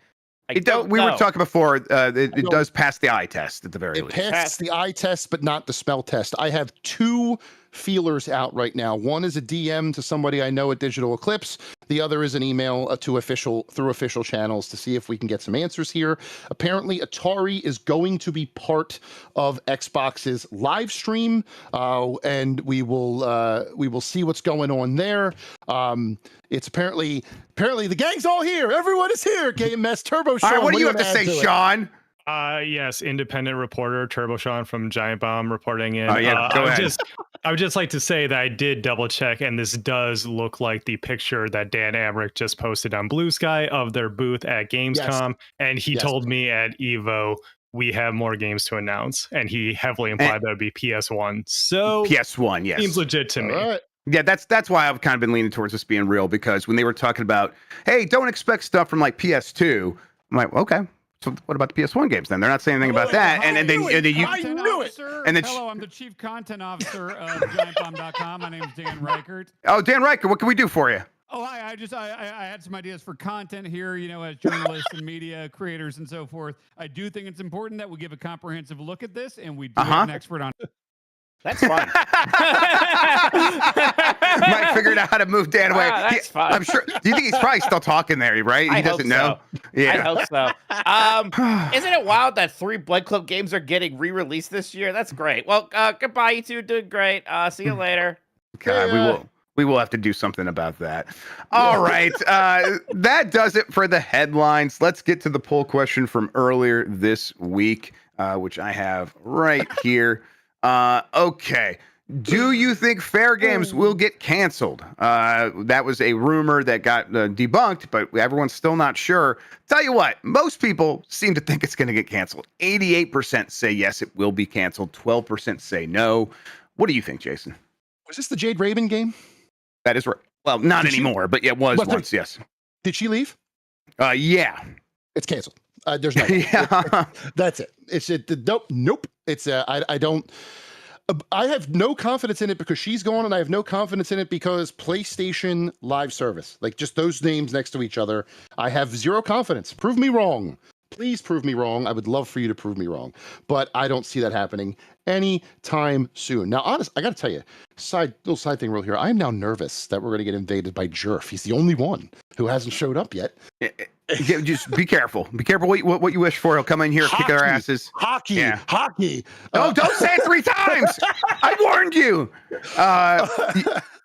We were talking before. It does pass the eye test at the very It least. passes the eye test, but not the smell test. I have 2 feelers out right now. One is a DM to somebody I know at Digital Eclipse. The other is an email through official channels to see if we can get some answers here. Apparently, Atari is going to be part of Xbox's live stream, and we will see what's going on there. It's apparently the gang's all here. Everyone is here. Game Mess Turbo Sean. All right, what do you have wanna to say, add it? Sean? Yes, independent reporter Turbo Sean from Giant Bomb reporting in. Oh, yeah, go ahead. I would just like to say that I did double check, and this does look like the picture that Dan Amrich just posted on Blue Sky of their booth at Gamescom. Yes. And he told me at Evo, we have more games to announce. And he heavily implied that would be PS1. So PS1, yes. seems legit to me. All right. Yeah, that's why I've kind of been leaning towards this being real, because when they were talking about, hey, don't expect stuff from like PS2, I'm like, okay. So what about the PS1 games then? They're not saying anything about that. And then you knew it. And then Hello, I'm the chief content officer of giantbomb.com. My name is Dan Reichert. Oh, Dan Riker, what can we do for you? Oh, I had some ideas for content here, as journalists and media creators and so forth. I do think it's important that we give a comprehensive look at this, and we do have an expert on it. That's fine. Mike figured out how to move Dan away. That's fine. I'm sure. Do you think he's probably still talking there, right? He doesn't know. Yeah. I hope so. Isn't it wild that 3 Blood Club games are getting re-released this year? That's great. Well, goodbye, you two. Doing great. See you later. God, we will have to do something about that. All right. That does it for the headlines. Let's get to the poll question from earlier this week, which I have right here. Okay. Do you think Fair Games will get canceled? That was a rumor that got debunked, but everyone's still not sure. Tell you what, most people seem to think it's going to get canceled. 88% say yes, it will be canceled. 12% say no. What do you think, Jason? Was this the Jade Raven game? That is right. Well, not anymore, but it was once, yes. Did she leave? Yeah. It's canceled. There's no. That's it. It's nope. It's I don't. I have no confidence in it because she's gone, and I have no confidence in it because PlayStation Live Service, like just those names next to each other, I have zero confidence. Prove me wrong. Please prove me wrong. I would love for you to prove me wrong, but I don't see that happening anytime soon. Now, honest, I got to tell you, little side thing real here. I am now nervous that we're going to get invaded by Jerf. He's the only one who hasn't showed up yet. Just be careful. Be careful what you wish for. He'll come in here, kick our asses. Hockey. Oh, don't say it 3 times. I warned you.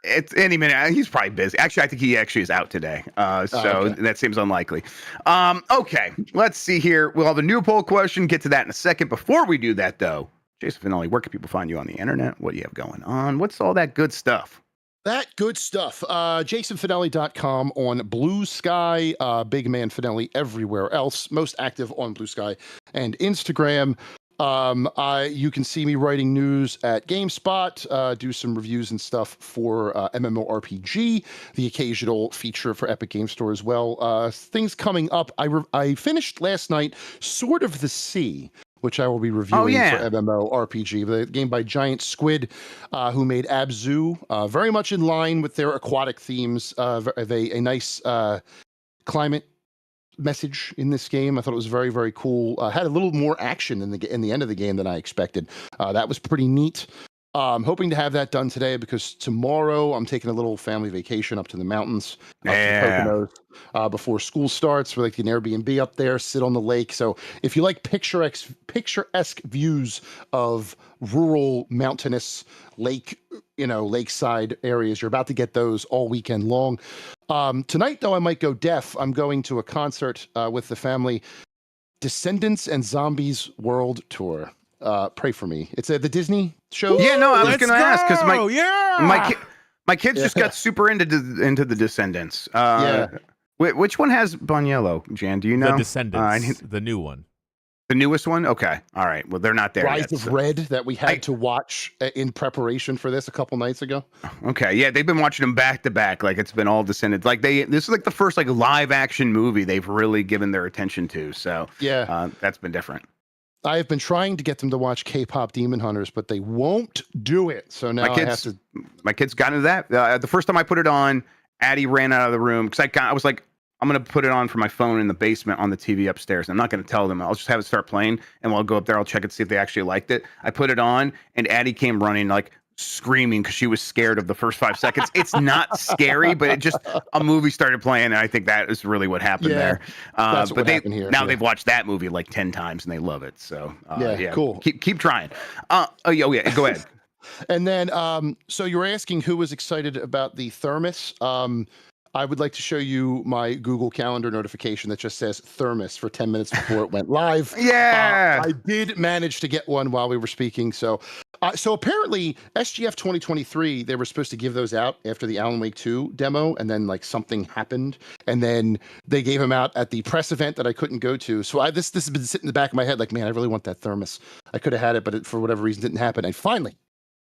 It's any minute. He's probably busy. Actually, I think he actually is out today. So that seems unlikely. Okay, let's see here. We'll have a new poll question. Get to that in a second. Before we do that, though, Jason Fanelli, where can people find you on the internet? What do you have going on? What's all that good stuff? That good stuff. JasonFinelli.com on Blue Sky. Big Man Finelli everywhere else. Most active on Blue Sky and Instagram. You can see me writing news at GameSpot, do some reviews and stuff for MMORPG, the occasional feature for Epic Game Store as well. Things coming up. I finished last night Sword of the Sea, which I will be reviewing for MMORPG, the game by Giant Squid, who made Abzu, very much in line with their aquatic themes, of a nice climate message in this game. I thought it was very, very cool. Had a little more action in the end of the game than I expected. That was pretty neat. Hoping to have that done today because tomorrow I'm taking a little family vacation up to the mountains, up to the Poconos, before school starts. We're like an Airbnb up there, sit on the lake. So if you like picturesque views of rural, mountainous lakeside areas, you're about to get those all weekend long. Tonight, though, I might go deaf. I'm going to a concert with the family, Descendants and Zombies World Tour. Pray for me. It's the Disney show. Yeah, no, I was going to ask because my kids just got super into the Descendants. Which one has Boniello, Jan? Do you know? The Descendants, the new one. The newest one? Okay. All right. Well, they're not there Rise yet. of Red that we had to watch in preparation for this a couple nights ago. Okay. Yeah, they've been watching them back to back. Like it's been all Descendants. Like this is like the first like live action movie they've really given their attention to. So that's been different. I have been trying to get them to watch K-pop Demon Hunters, but they won't do it. So now my kids got into that. The first time I put it on, Addie ran out of the room because I was like, I'm going to put it on for my phone in the basement on the TV upstairs. I'm not going to tell them. I'll just have it start playing, and while I'll go up there, I'll check it, see if they actually liked it. I put it on, and Addie came running, like, screaming because she was scared of the first 5 seconds. It's not scary, but it just, a movie started playing, and I think that is really what happened there. That's but what happened here. now they've watched that movie like 10 times, and they love it. So, cool. Keep trying. Yeah, go ahead. And then, so you were asking who was excited about the thermos. I would like to show you my Google Calendar notification that just says thermos for 10 minutes before it went live. Yeah. I did manage to get one while we were speaking. So apparently SGF 2023, they were supposed to give those out after the Alan Wake 2 demo, and then like something happened, and then they gave them out at the press event that I couldn't go to. So this has been sitting in the back of my head like, man, I really want that thermos. I could have had it, but it, for whatever reason, didn't happen. And finally,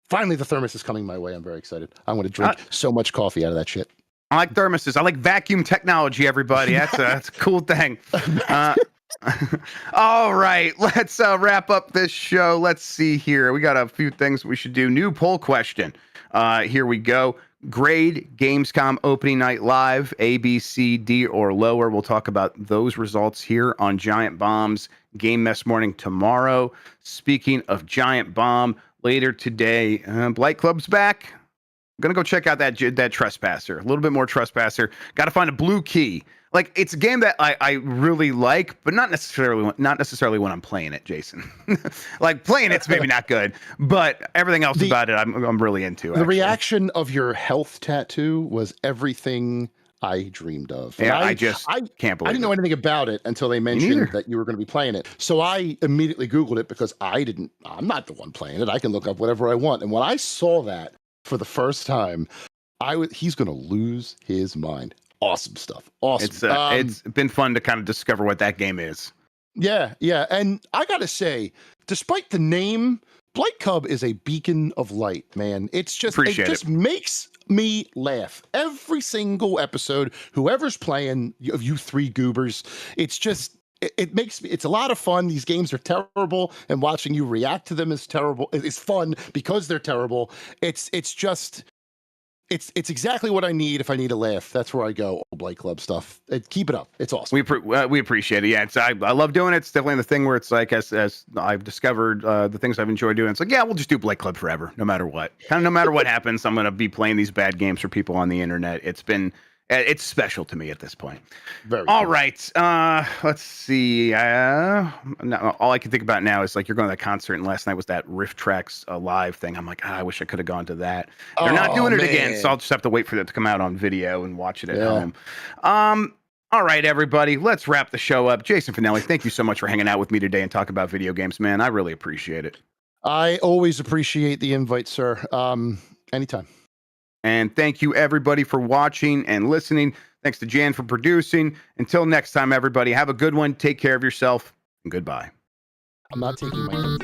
the thermos is coming my way. I'm very excited. I'm going to drink so much coffee out of that shit. I like thermoses. I like vacuum technology, everybody. That's a cool thing. All right, let's wrap up this show. Let's see here. We got a few things we should do. New poll question. Here we go. Grade Gamescom Opening Night Live, A, B, C, D, or lower. We'll talk about those results here on Giant Bomb's Game Mess Morning tomorrow. Speaking of Giant Bomb, later today, Blight Club's back. I'm gonna go check out that Trespasser. A little bit more Trespasser. Got to find a blue key. Like, it's a game that I really like, but not necessarily when I'm playing it, Jason. Like, playing it's maybe not good, but everything else about it I'm really into. The reaction of your health tattoo was everything I dreamed of. Yeah, I can't believe I didn't know anything about it until they mentioned that you were going to be playing it. So I immediately Googled it because I'm not the one playing it. I can look up whatever I want. And when I saw that for the first time, he's going to lose his mind. Awesome stuff. Awesome. It's been fun to kind of discover what that game is. Yeah. And I got to say, despite the name, Blight Cub is a beacon of light, man. It just makes me laugh. Every single episode, whoever's playing of you three goobers, it's just, it's a lot of fun. These games are terrible, and watching you react to them is terrible. It's fun because they're terrible. It's exactly what I need if I need a laugh. That's where I go. Old Blight Club stuff. Keep it up. It's awesome. We appreciate it. Yeah, I love doing it. It's definitely the thing where it's like, as I've discovered the things I've enjoyed doing. It's like, yeah, we'll just do Blight Club forever, no matter what. Kind of no matter what happens, I'm going to be playing these bad games for people on the internet. It's special to me at this point. Very all cool. Right. Let's see. All I can think about now is like you're going to that concert, and last night was that Riff Tracks live thing. I'm like, I wish I could have gone to that. They're not doing it again, so I'll just have to wait for it to come out on video and watch it at home. All right, everybody, let's wrap the show up. Jason Fanelli, thank you so much for hanging out with me today and talk about video games, man. I really appreciate it. I always appreciate the invite, sir. Anytime. And thank you, everybody, for watching and listening. Thanks to Jan for producing. Until next time, everybody, have a good one. Take care of yourself, and goodbye. I'm not taking my